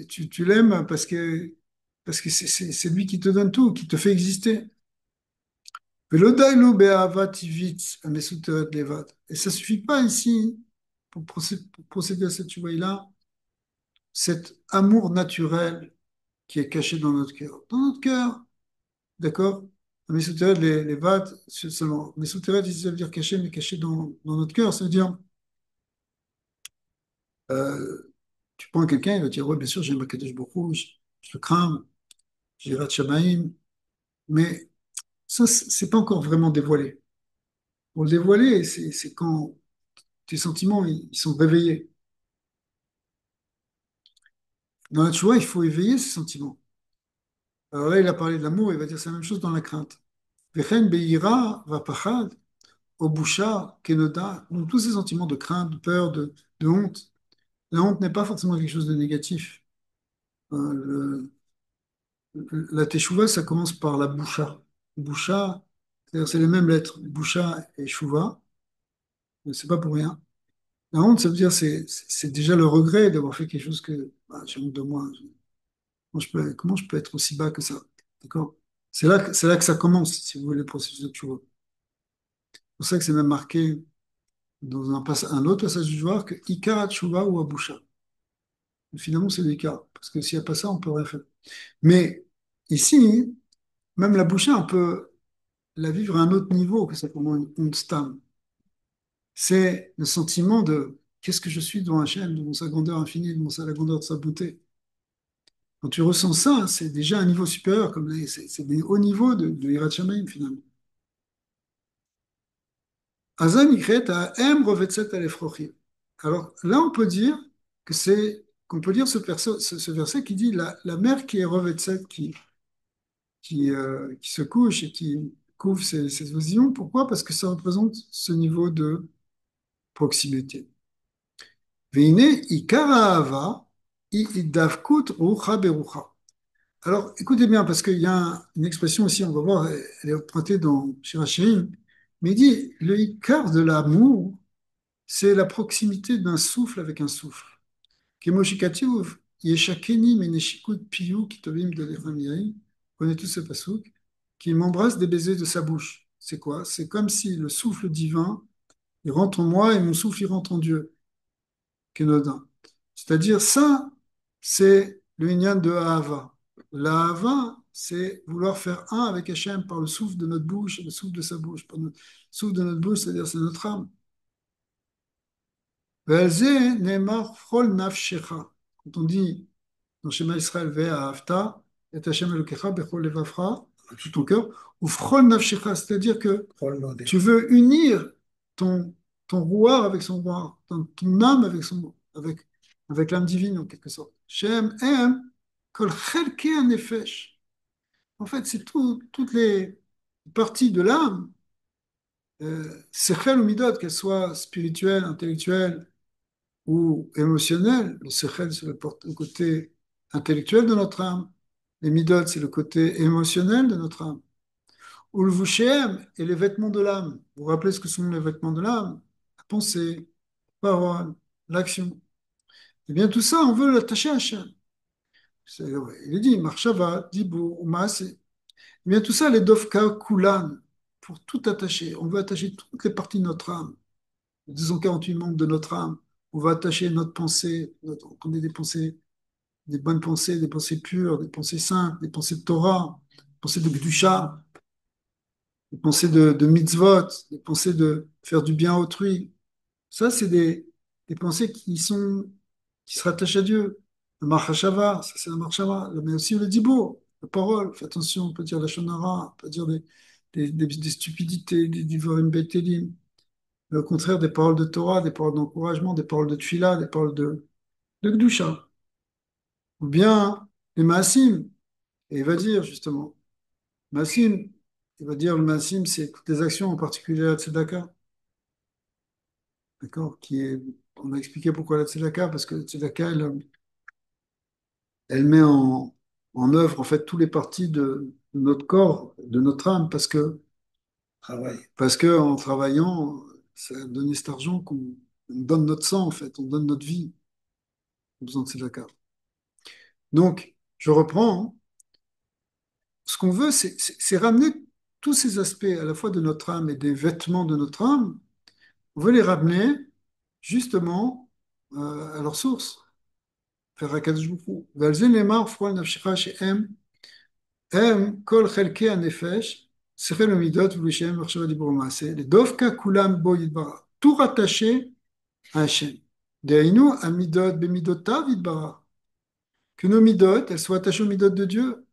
tu l'aimes parce que c'est lui qui te donne tout, qui te fait exister. Et ça suffit pas ici, pour procéder à cette chouvaï-là, cet amour naturel qui est caché dans notre cœur. Dans notre cœur, d'accord? Mesuteret, les vat, seulement. Mesuteret, ici, ça veut dire caché, mais caché dans notre cœur. Ça veut dire, euh, tu prends quelqu'un, il va te dire, ouais, bien sûr, j'aime Akadosh Baruch Hu, je le crains, j'ai Rat Shamaïm, mais ça, c'est pas encore vraiment dévoilé. Pour le dévoiler, c'est quand tes sentiments, ils sont réveillés. Dans la tchouva, il faut éveiller ces sentiments. Alors là, il a parlé de l'amour, il va dire c'est la même chose dans la crainte. Vechen be'ira vapachad, obusha, kenoda. Donc tous ces sentiments de crainte, de peur, de honte. La honte n'est pas forcément quelque chose de négatif. Euh, la teshuva, ça commence par la boucha. Boucha, c'est-à-dire c'est les mêmes lettres, boucha et chouva, mais c'est pas pour rien. La honte, ça veut dire c'est déjà le regret d'avoir fait quelque chose que j'ai honte de moi. Comment je peux être aussi bas que ça? D'accord? C'est là que ça commence, si vous voulez, le processus de tchouva. C'est pour ça que c'est même marqué dans un autre passage du Zohar que Ikar tchouva ou Abusha. Finalement, c'est l'Ikar, parce que s'il n'y a pas ça, on peut rien faire. Mais ici, même la boucha, on peut la vivre à un autre niveau que simplement une honte stam. C'est le sentiment de qu'est-ce que je suis devant Hachem, devant sa grandeur infinie, devant la grandeur de sa bonté. Quand tu ressens ça, c'est déjà un niveau supérieur, c'est des hauts niveaux de Hirat Shamayim, finalement. Azan Ikret à M Rovetset Alefrochim. Alors là, on peut dire qu'on peut lire ce verset qui dit la mère qui est Rovetset, qui se couche et qui couvre ses oisillons. Pourquoi? Parce que ça représente ce niveau de proximité. Veine Ikara Ava, Idavkut Rucha Berucha. Alors, écoutez bien, parce qu'il y a une expression aussi, on va voir, elle est empruntée dans Shirachirim, mais il dit, le ikar de l'amour, c'est la proximité d'un souffle avec un souffle. Kemoshikatuv, yeshakeni meneshikut piyu kitovim de l'Echamirim. Vous connaissez tous ce pasouk. qu'il m'embrasse des baisers de sa bouche. C'est quoi? C'est comme si le souffle divin, il rentre en moi et mon souffle, il rentre en Dieu, Kenodin. C'est-à-dire ça, c'est le Inyan de Ahava. L'Ahava, c'est vouloir faire un avec Hachem par le souffle de notre bouche et le souffle de sa bouche. Par le souffle de notre bouche, c'est-à-dire c'est notre âme. ועל זה נאמר כל נפשך. Quand on dit dans Shema Israël, Ve'ahavta, et Hashem Elokecha, bechol levavcha, avec tout ton cœur, ou v'chol nafshecha, c'est-à-dire que tu veux unir ton, ton rouar avec son rouar, ton âme avec avec l'âme divine en quelque sorte. Shem em kol chelke nefesh. En fait, c'est toutes les parties de l'âme, sechel ou midot, qu'elles soient spirituelles, intellectuelles, ou émotionnel. Le sechel, c'est le côté intellectuel de notre âme. Les midot, c'est le côté émotionnel de notre âme. Ou le vouchem et les vêtements de l'âme. Vous vous rappelez ce que sont les vêtements de l'âme? La pensée, la parole, l'action. Eh bien, tout ça, on veut l'attacher à Hachem. Il est dit, marshava, dibur, umaase. Eh bien, tout ça, les dovka kulan, pour tout attacher. On veut attacher toutes les parties de notre âme. Disons 48 membres de notre âme. On va attacher notre pensée, on ait des pensées, des bonnes pensées, des pensées pures, des pensées saintes, des pensées de Torah, des pensées de Kedusha, des pensées de mitzvot, des pensées de faire du bien à autrui. Ça, c'est des pensées qui se rattachent à Dieu. Le marchava, ça c'est le marchava, mais aussi le dibour, la parole. Fais attention, on peut dire la shonara, on peut dire des stupidités, des divorim betelim. Mais au contraire, des paroles de Torah, des paroles d'encouragement, des paroles de tfila, des paroles de Kedusha. Ou bien les maasim. Et il va dire justement, maasim, il va dire le maasim, c'est toutes les actions, en particulier la tzedaka, d'accord, on a expliqué pourquoi la tzedaka, parce que la tzedaka, elle met en œuvre en fait toutes les parties de notre corps, de notre âme, parce que en travaillant, ça a donné cet argent qu'on on donne notre sang en fait, on donne notre vie, en faisant de tzedaka. Donc, je reprends, hein. Ce qu'on veut, c'est ramener tous ces aspects à la fois de notre âme et des vêtements de notre âme, on veut les ramener justement à leur source. Faire Akadosh Baruch Hu. ועל זה נאמר, פרוע נפשך שהם הם כל חלקי הנפש, שכל ומידות ולשם מחשבה דיבור ומעשה, לדווקא כולם בו יתברך. tout rattaché à Hachem. דהיינו, המידות במידותיו יתברך. Que nos midot, elles soient attachées aux midot de Dieu,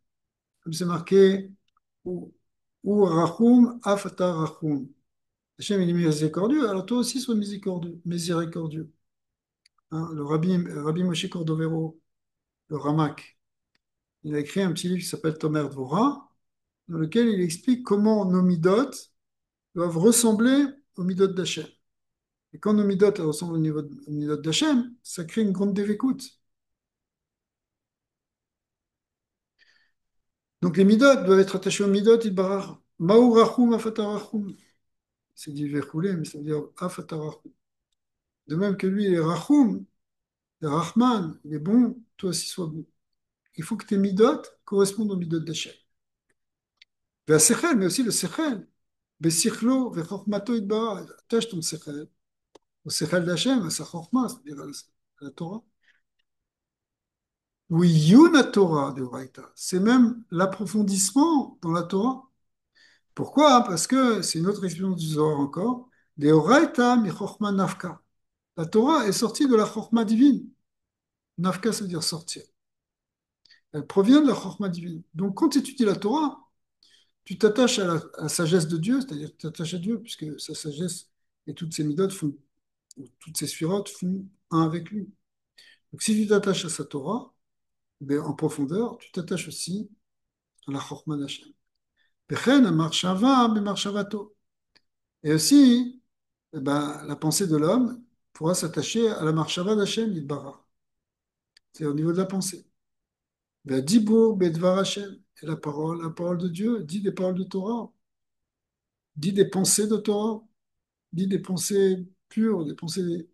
comme c'est marqué, ou rachum afata rachum. Hachem il est miséricordieux, alors toi aussi sois miséricordieux. Miséricordieux. Hein, Rabbi Moshe Cordovero, le Ramak, il a écrit un petit livre qui s'appelle Tomer Dvorah, dans lequel il explique comment nos midot doivent ressembler aux midot d'Hachem. Et quand nos midot ressemblent aux midot d'Hachem, ça crée une grande dévécoute. Donc les midot doivent être attachés aux midot, il barach. Maou rachum afatarachum. C'est dit verroulé, mais ça veut dire afatarachum. De même que lui, il est rachum, il est rahman, il est bon, toi aussi sois bon. Il faut que tes midot correspondent aux midot d'Hachem. Sechel, mais aussi le sechel. Besichlo, vechormato idbara. Attache ton sechel au sechel d'Hachem, à sa chorma, c'est-à-dire à la Torah. Oui, yuna Torah de Braïta. C'est même l'approfondissement dans la Torah. Pourquoi? Parce que c'est une autre expression du Zohar encore. De Oraita mi chorma nafka. La Torah est sortie de la chorma divine. Nafka, ça veut dire sortir. Elle provient de la chorma divine. Donc, quand tu étudies la Torah, tu t'attaches à la sagesse de Dieu, c'est-à-dire que tu t'attaches à Dieu, puisque sa sagesse et toutes ses midotes font, toutes ses sphirotes font un avec lui. Donc si tu t'attaches à sa Torah, ben, en profondeur, tu t'attaches aussi à la Chorma d'Hachem. Bechen marshava b'marshavato. Et aussi, eh ben, la pensée de l'homme pourra s'attacher à la marshava d'Hachem, Yitbarach. C'est au niveau de la pensée. Dibur bedvar Hachem. Et la parole de Dieu, dit des paroles de Torah, dit des pensées de Torah, dit des pensées pures, des pensées.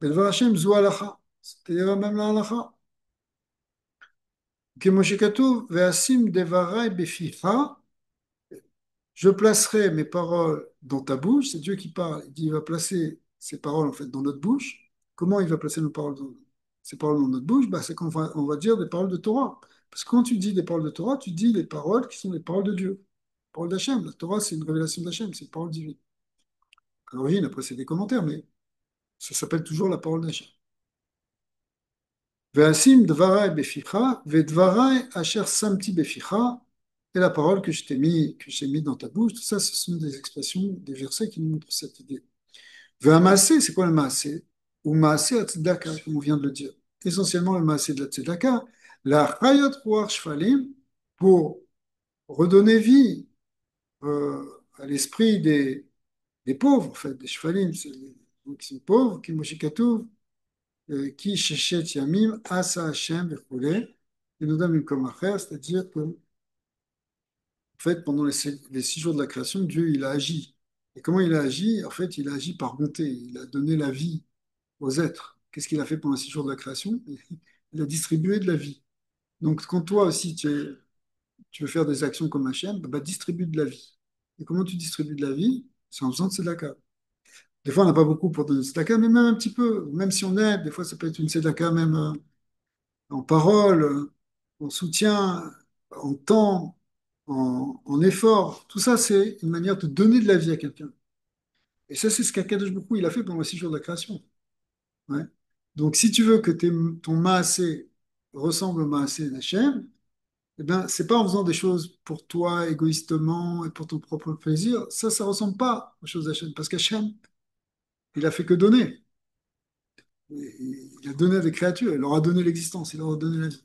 Bedvar Hachem, zu halacha. C'est-à-dire même la halacha. Kemoshekatu ve'asim devarai beficha, je placerai mes paroles dans ta bouche. C'est Dieu qui parle. Il dit, il va placer ses paroles en fait dans notre bouche. Comment il va placer ses paroles dans notre bouche? Bah, c'est qu'on va, on va dire des paroles de Torah. Parce que quand tu dis des paroles de Torah, tu dis les paroles qui sont les paroles de Dieu. Les paroles d'Hachem. La Torah, c'est une révélation d'Hachem, c'est une parole divine. À l'origine, après, c'est des commentaires, mais ça s'appelle toujours la parole d'Hachem. Ve'asim dvarai beficha, ve'dvarai asher samti beficha, et la parole que j'ai mis dans ta bouche, tout ça, ce sont des expressions, des versets qui nous montrent cette idée. Ve'amasé, c'est quoi le maasé? Ou maasé à tzedaka, comme on vient de le dire. Essentiellement, le maasé de la tzedaka, la chayot ruach shfalim, pour redonner vie à l'esprit des pauvres, en fait, des shfalim, c'est les gens qui sont pauvres, qui moshikatouv, qui shechet yamim, asa Hashem, v'choulé, et nous donne une comme affaire, c'est-à-dire que, en fait, pendant les 6 jours de la création, Dieu, il a agi. Et comment il a agi? En fait, il a agi par bonté. Il a donné la vie aux êtres. Qu'est-ce qu'il a fait pendant les 6 jours de la création? Il a distribué de la vie. Donc, quand toi aussi, tu veux faire des actions comme Hachem, bah, distribue de la vie. Et comment tu distribues de la vie? C'est en faisant de tzedaka. Des fois, on n'a pas beaucoup pour donner de tzedaka, mais même un petit peu. Même si on aide, des fois, ça peut être une tzedaka même en parole, en soutien, en temps, en effort. Tout ça, c'est une manière de donner de la vie à quelqu'un. Et ça, c'est ce qu'Akadosh Baruch Hu, il a fait pendant les 6 jours de la création. Ouais. Donc, si tu veux que ton maasé ressemble au maasé d'Hachem, eh bien, c'est pas en faisant des choses pour toi égoïstement et pour ton propre plaisir. Ça ressemble pas aux choses d'Hachem. Parce qu'Hachem, il a fait que donner. Il a donné à des créatures, il leur a donné l'existence, il leur a donné la vie.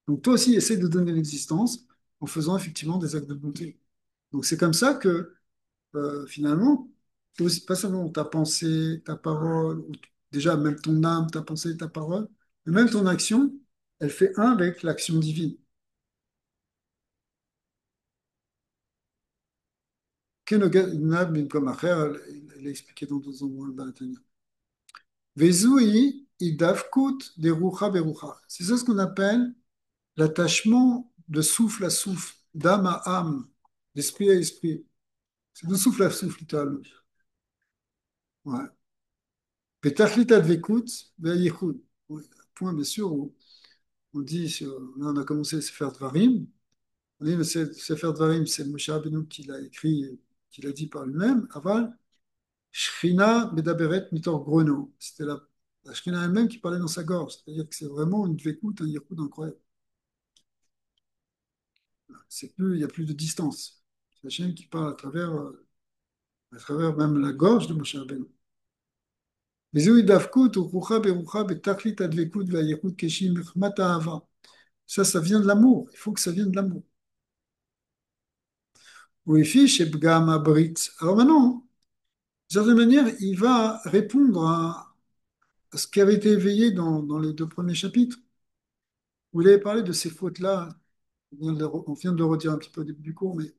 Donc, toi aussi, essaie de donner l'existence en faisant effectivement des actes de bonté. Donc, c'est comme ça que finalement, toi aussi, pas seulement ta pensée, ta parole, ou déjà même ton âme, ta pensée, ta parole, mais même ton action, elle fait un avec l'action divine. Kenogad bin Komacher, il a expliqué dans d'autres endroits le Balatania. Vezui idavkut de rucha berucha. C'est ça ce qu'on appelle l'attachement de souffle à souffle, d'âme à âme, d'esprit à esprit. C'est de souffle à souffle, littéralement. Ouais. Petachlit advekut ve'yichud. Ouais. Point, bien sûr, on dit, là on a commencé à se faire Dvarim. On dit, mais Sefer Dvarim, c'est Moshe Rabbeinu qui l'a écrit, qui l'a dit par lui-même. Aval, Shrina Medaberet Mitor Grono. C'était la Shrina elle-même qui parlait dans sa gorge. C'est-à-dire que c'est vraiment une dvekout, un yichud incroyable. Il n'y a plus de distance. C'est Hachem qui parle à travers même la gorge de Moshe Rabbeinu. Vezui davkut urucha berucha betachlit advekut ve'yichud keshim mata ahava. Ça vient de l'amour. Il faut que ça vienne de l'amour. Wifi chez Bgama Brit. Alors maintenant, d'une certaine manière, il va répondre à ce qui avait été éveillé dans les 2 premiers chapitres, où il avait parlé de ces fautes-là. On vient de le redire un petit peu au début du cours, mais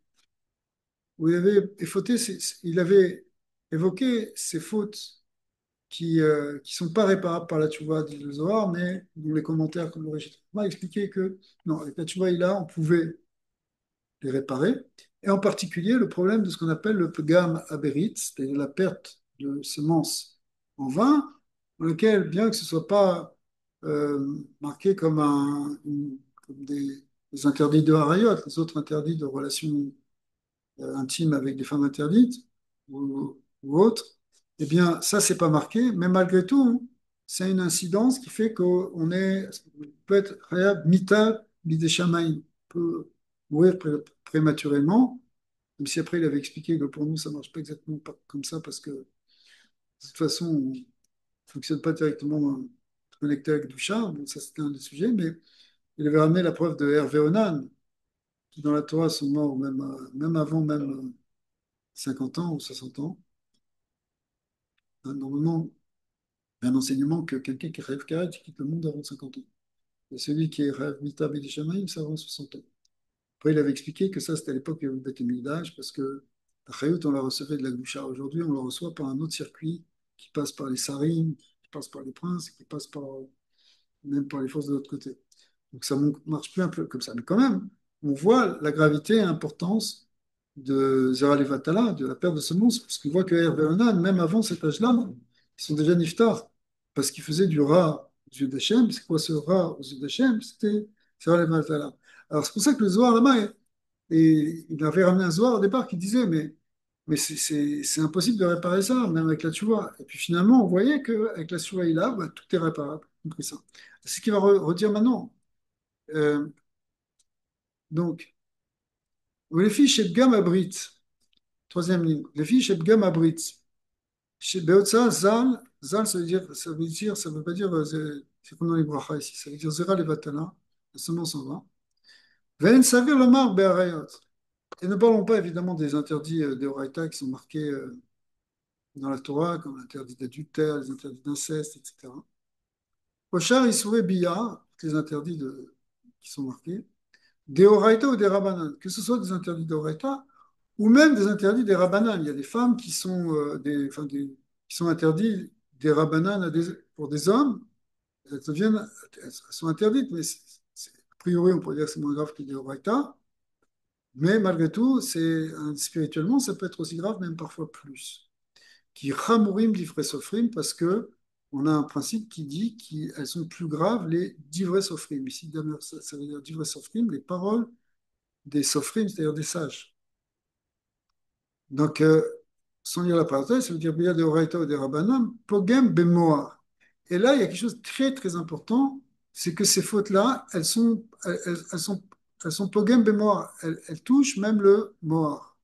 où il avait évoqué ces fautes qui ne sont pas réparables par la tchouva dit le Zohar, mais dont les commentaires comme le Régis m'a expliqué que non, avec la tchouva, on pouvait les réparer, et en particulier le problème de ce qu'on appelle le pgam aberit, c'est-à-dire la perte de semences en vin, dans lequel, bien que ce ne soit pas marqué comme, comme des interdits de harayot, les autres interdits de relations intimes avec des femmes interdites ou autres, eh bien, ça, c'est pas marqué, mais malgré tout, c'est une incidence qui fait on peut être khayab mita bideshamaï, peut mourir prématurément, même si après il avait expliqué que pour nous, ça marche pas exactement comme ça, parce que de toute façon, on ne fonctionne pas directement connecté avec du char, bon, ça c'était un des sujets, mais il avait ramené la preuve de Hervé Onan, qui dans la Torah sont morts même avant même 50 ans ou 60 ans. Normalement, un enseignement que quelqu'un qui rêve Karet quitte le monde avant 50 ans. Et celui qui est rêve Mita B'Dishamayim, c'est avant 60 ans. Après, il avait expliqué que ça, c'était à l'époque du Beth Midrash, parce que la Chayout, on la recevait de la Gdusha. Aujourd'hui, on la reçoit par un autre circuit qui passe par les Sarim, qui passe par les princes, qui passe même par les forces de l'autre côté. Donc ça ne marche plus un peu comme ça. Mais quand même, on voit la gravité et l'importance de Zera Levatala, de la perte de semence, parce qu'on voit que Hervé Onan, même avant cet âge-là, ils sont déjà niftar, parce qu'ils faisaient du rat aux yeux d'Hachem. C'est quoi ce rat aux yeux d'Hachem? C'était Zera Levatala. Alors c'est pour ça que le Zohar là-bas, et il avait ramené un Zohar au départ qui disait, mais c'est impossible de réparer ça, même avec la tchouva. Et puis finalement, on voyait qu'avec la tchouva, bah, tout est réparable, y compris ça. C'est ce qu'il va redire maintenant. Euh, donc, les filles chez Bgam Abrit, troisième ligne, les filles chez Bgam Abrit, chez Beotza, Zal, Zal, ça veut pas dire, c'est comme dans les brachas ici, ça veut dire Zera Levatala, la semence en va. Veine Savir Lomar Be'arayot. Et ne parlons pas évidemment des interdits d'Oraita qui sont marqués dans la Torah, comme l'interdit d'adultère, les interdits d'inceste, etc. Oshar Issouré Bia, les interdits qui sont marqués, des Oraita ou des Rabbanan, que ce soit des interdits d'Oraita ou même des interdits des Rabbanan. Il y a des femmes qui sont, qui sont interdits des Rabbanan pour des hommes, elles sont interdites, mais a priori on pourrait dire que c'est moins grave que des Oraita, mais malgré tout, spirituellement, ça peut être aussi grave, même parfois plus. Qui Chamourim d'Ivresofrim, parce que on a un principe qui dit qu'elles sont plus graves, les d'Ivresofrim. Ici, ça veut dire d'Ivresofrim, les paroles des Sofrim, c'est-à-dire des sages. Donc, sans lire la parenthèse, ça veut dire Bia de Oraita ou de Rabbanam, Pogem Bemoa. Et là, il y a quelque chose de très, très important, c'est que ces fautes-là, elles sont Pogem Bemoa. Elles touchent même le Moar.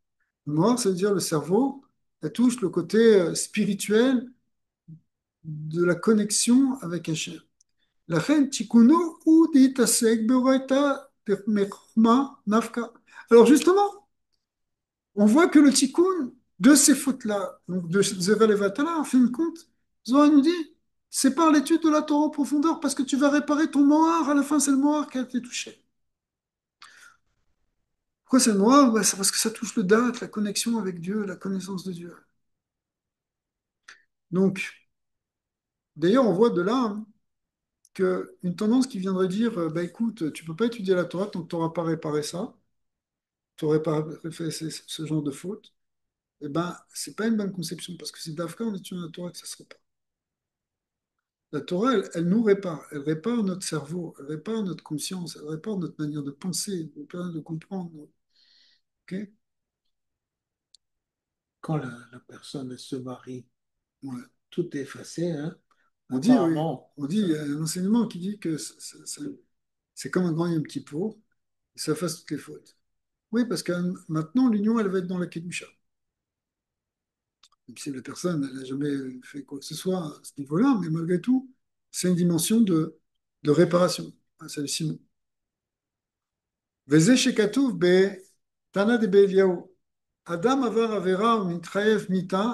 Le Moar, ça veut dire le cerveau. Elles touchent le côté spirituel de la connexion avec Hachem. La reine Tikkuno ou Ditasek Beoraita Mechma Nafka. Alors justement, on voit que le tikkun de ces fautes-là, donc de Zera Levatala, en fin de compte, Zohar nous dit, c'est par l'étude de la Torah en profondeur parce que tu vas réparer ton mohar, à la fin c'est le mohar qui a été touché. Pourquoi c'est le mohar? C'est parce que ça touche le date, la connexion avec Dieu, la connaissance de Dieu. Donc, d'ailleurs, on voit de là qu'une tendance qui viendrait dire, bah, écoute, tu ne peux pas étudier la Torah tant que tu n'auras pas réparé ça, tu n'aurais pas fait ce genre de faute, eh ben, ce n'est pas une bonne conception parce que c'est d'Afrique en étudiant la Torah que ça se répare. La Torah, elle nous répare. Elle répare notre cerveau, elle répare notre conscience, elle répare notre manière de penser, notre manière de comprendre. Ok. Quand la personne se marie, Ouais. tout est effacé, hein? On dit, oui, Apparemment, on dit, il y ça. a un enseignement qui dit que c'est comme un grand Yom Kippour, ça efface toutes les fautes. Oui, parce que maintenant, l'union, elle va être dans la Kedusha. Même si la personne n'a jamais fait quoi que ce soit à ce niveau-là, mais malgré tout, c'est une dimension de réparation. Ah, c'est le Simon. וזה שכתוב בתנא דבי אליהו, אדם עבר עבירה ומתחייב מיתה,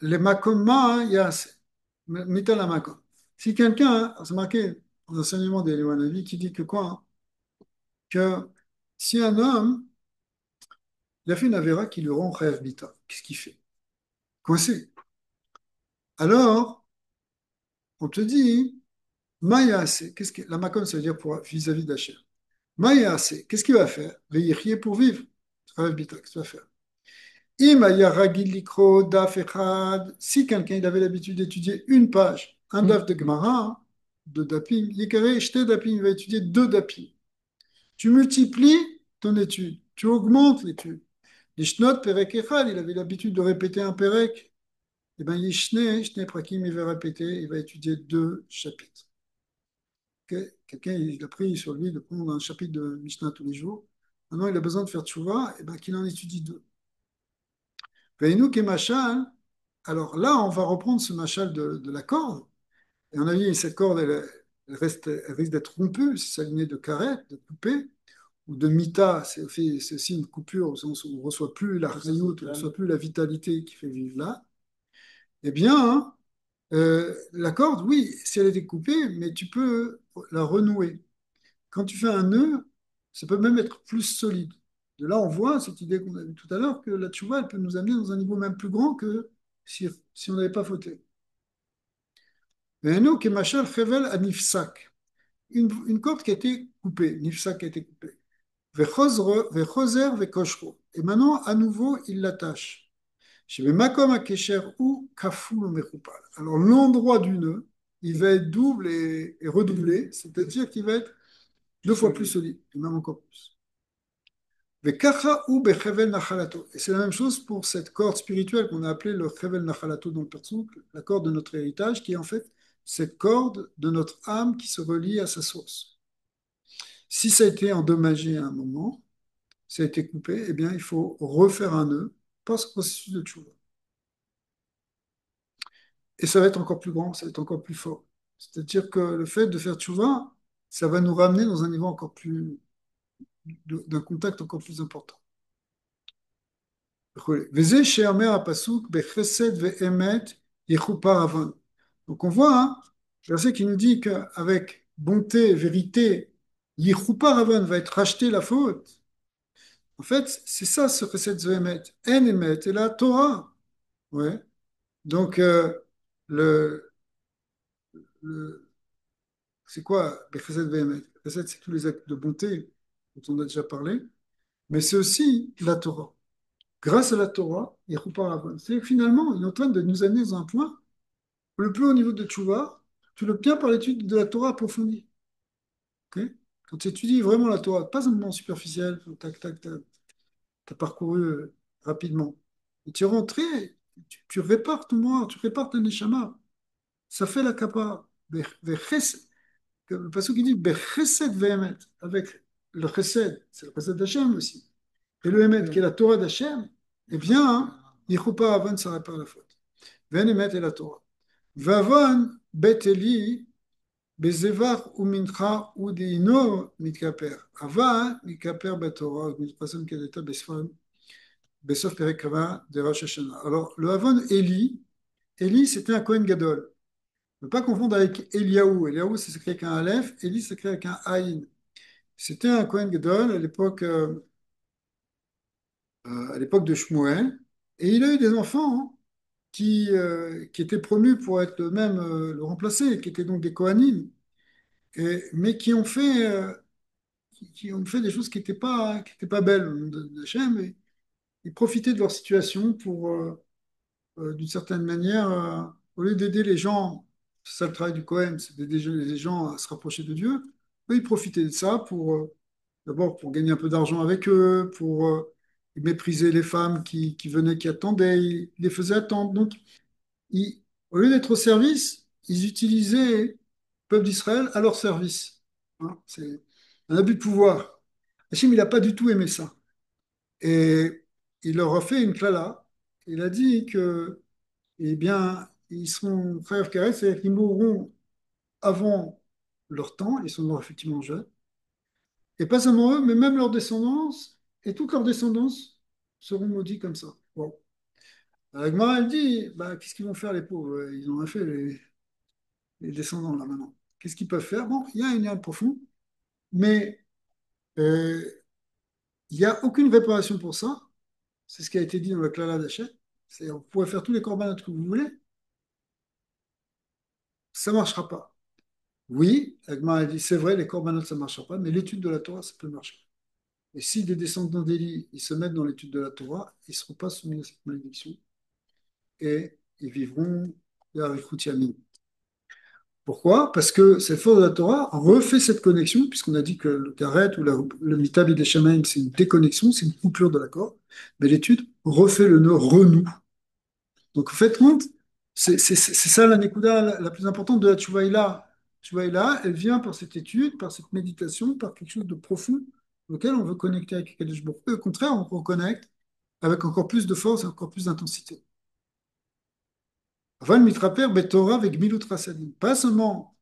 למקום מה יעשה? מיתה למקום. Si quelqu'un, c'est marqué dans l'enseignement d'Eliyahu Hanavi qui dit que quoi? Que si un homme, il a fait une avéra qui lui rend chayav mita, qu'est-ce qu'il fait? Coincé. Alors, on te dit, Maïase, qu'est-ce que la makom, ça veut dire pour vis-à-vis d'Hachem. Maïase, qu'est-ce qu'il va faire? Veillir pour vivre. Chayav mita, qu'est-ce qu'il va faire? Si quelqu'un il avait l'habitude d'étudier une page, un daf de Gemara, deux dapim, il va étudier deux dapim. Tu multiplies ton étude, tu augmentes l'étude. L'ishnot perek echad, il avait l'habitude de répéter un perek. Eh bien, shne prakim, il va répéter, il va étudier deux chapitres. Okay. Quelqu'un, il a pris sur lui de prendre un chapitre de Mishnah tous les jours. Maintenant, il a besoin de faire tchouva, et ben, qu'il en étudie deux. Veinu machal. Alors là, on va reprendre ce machal de la corde. Et on a vu cette corde, elle risque d'être rompue, c'est sa lignée de carrette, de coupée, ou de mita, c'est aussi une coupure au sens où on ne reçoit plus la chayout, on ne reçoit plus la vitalité qui fait vivre là. Eh bien, hein, la corde, oui, si elle était coupée, mais tu peux la renouer. Quand tu fais un nœud, ça peut même être plus solide. De là, on voit cette idée qu'on a vue tout à l'heure, que la tchouva, elle peut nous amener dans un niveau même plus grand que si on n'avait pas fauté. Mais nous, Kemachal Chevel Anifsak. une corde qui a été coupée, une nifsa qui a été coupée. Vechoser vekoshro. Et maintenant, à nouveau, il l'attache. Chez Makom Akesher ou Kaful Mechupal. Alors, l'endroit du nœud, il va être double et redoublé, c'est-à-dire qu'il va être deux fois plus solide, et même encore plus. Vekacha ou Bechevel Nachalato. Et c'est la même chose pour cette corde spirituelle qu'on a appelée le Chevel Nachalato dans le Persouk, la corde de notre héritage, qui est en fait cette corde de notre âme qui se relie à sa source. Si ça a été endommagé à un moment, ça a été coupé, eh bien, il faut refaire un nœud par ce processus de tchouva. Et ça va être encore plus grand, ça va être encore plus fort. C'est-à-dire que le fait de faire tchouva, ça va nous ramener dans un niveau encore plus, d'un contact encore plus important. Veze she'amer hapasuk bechesed ve'emet yichupar avon. Donc on voit, hein, le verset qui nous dit qu'avec bonté, vérité, yichupar avon va être racheté la faute. En fait, c'est ça ce chesed ve'emet. En emet et la Torah. Ouais. Donc le, le c'est quoi Bechesed Vehemet? Bechesed, c'est tous les actes de bonté dont on a déjà parlé, mais c'est aussi la Torah. Grâce à la Torah, il repart à bonne. C'est-à-dire que finalement, il est en train de nous amener dans un point où le plus haut niveau de Tchouva, tu l'obtiens par l'étude de la Torah approfondie. Ok. Quand tu étudies vraiment la Torah, pas simplement superficiel, tac, tac, tac, tu as parcouru rapidement. Et tu es rentré, tu répares ton moi, tu répares ton neshama. Ça fait la kappa. Le passage qui dit Bechesed ve'emet, avec le chesed, c'est le chesed d'Hachem aussi, et le emet, qui est la Torah d'Hachem, eh bien, hein, Yechupa Avon, ça répare la faute. Ve'en emet est la Torah. Vavon bet Eli, bezevar ou mincha ou deino mitkaper. Ava mitkaper betorah, mitpasim kedeta besfam, besof perek kava de Rosh Hashanah. Alors, le Avon Eli, Eli, c'était un Kohen Gadol. Ne pas confondre avec Eliaou. Eliaou, c'est écrit avec un Aleph. Eli, c'est écrit avec un Aïn. C'était un Kohen Gadol à l'époque de Shmuel. Et il a eu des enfants, hein, qui étaient promus pour être même le remplacer, qui étaient donc des Kohanim, mais qui ont fait des choses qui étaient pas belles au nom d'Hachem. Et ils profitaient de leur situation pour, d'une certaine manière, au lieu d'aider les gens, c'est ça le travail du Kohen, c'est d'aider les gens à se rapprocher de Dieu, eux, ils profitaient de ça pour, d'abord pour gagner un peu d'argent avec eux, pour mépriser les femmes qui venaient, qui attendaient, ils les faisaient attendre. Donc, ils- au lieu d'être au service, ils utilisaient le peuple d'Israël à leur service. Hein, c'est un abus de pouvoir. Hachim, il n'a pas du tout aimé ça. Et il leur a fait une clala. Il a dit que eh bien, ils seront frères carrés, c'est-à-dire qu'ils mourront avant leur temps, ils sont morts effectivement jeunes, et pas seulement eux, mais même leur descendance, et toute leur descendance seront maudits comme ça. Bon. La Gemara, elle dit, bah, qu'est-ce qu'ils vont faire les pauvres? Ils ont rien fait, les descendants, là, maintenant. Qu'est-ce qu'ils peuvent faire? Bon, il y a un lien profond, mais euh, il n'y a aucune réparation pour ça. C'est ce qui a été dit dans le Klala d'Hachem. C'est, vous pouvez faire tous les corbanotes que vous voulez, ça ne marchera pas. Oui, Agma a dit, c'est vrai, les corbanotes, ça ne marchera pas, mais l'étude de la Torah, ça peut marcher. Et si des descendants d'Élie, ils se mettent dans l'étude de la Torah, ils ne seront pas soumis à cette malédiction et ils vivront avec Yamin. Pourquoi? Parce que cette force de la Torah refait cette connexion, puisqu'on a dit que le karet ou le mitab des shamaim, c'est une déconnexion, c'est une coupure de l'accord, mais l'étude refait le nœud, renoue. Donc, en fait, compte, c'est ça la nekuda la plus importante de la tchouvaïla. Tchouvaïla, elle vient par cette étude, par cette méditation, par quelque chose de profond auquel on veut connecter avec Kadosh Baruch Hu. Au contraire, on reconnecte avec encore plus de force et encore plus d'intensité. Aval mitraper betorah avec gmilut rasadim. Pas seulement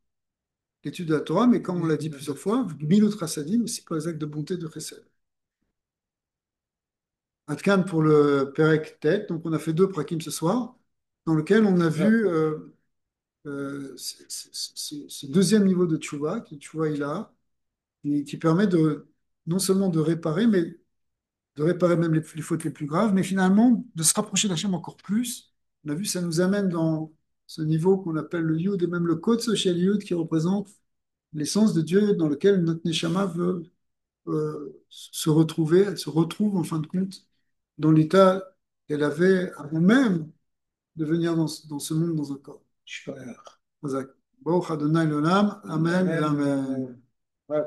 l'étude de la Torah, mais comme on l'a dit plusieurs fois, gmilut rasadim aussi pour les actes de bonté de chesed. Atkan pour le Perek Tet, donc on a fait deux prakim ce soir, dans lequel on a vu ce deuxième niveau de tchouva, qui est tchouva ila, qui permet non seulement de réparer, mais de réparer même les fautes les plus graves, mais finalement de se rapprocher d'Hachem encore plus. On a vu, ça nous amène dans ce niveau qu'on appelle le yud, et même le kotz chez le yud, qui représente l'essence de Dieu dans lequel notre Neshama veut se retrouver, elle se retrouve en fin de compte dans l'état qu'elle avait avant même de venir dans ce monde dans un corps. Shkoyach. Hazak. Baruch Adonai l'olam. Amen et amen. Ouais,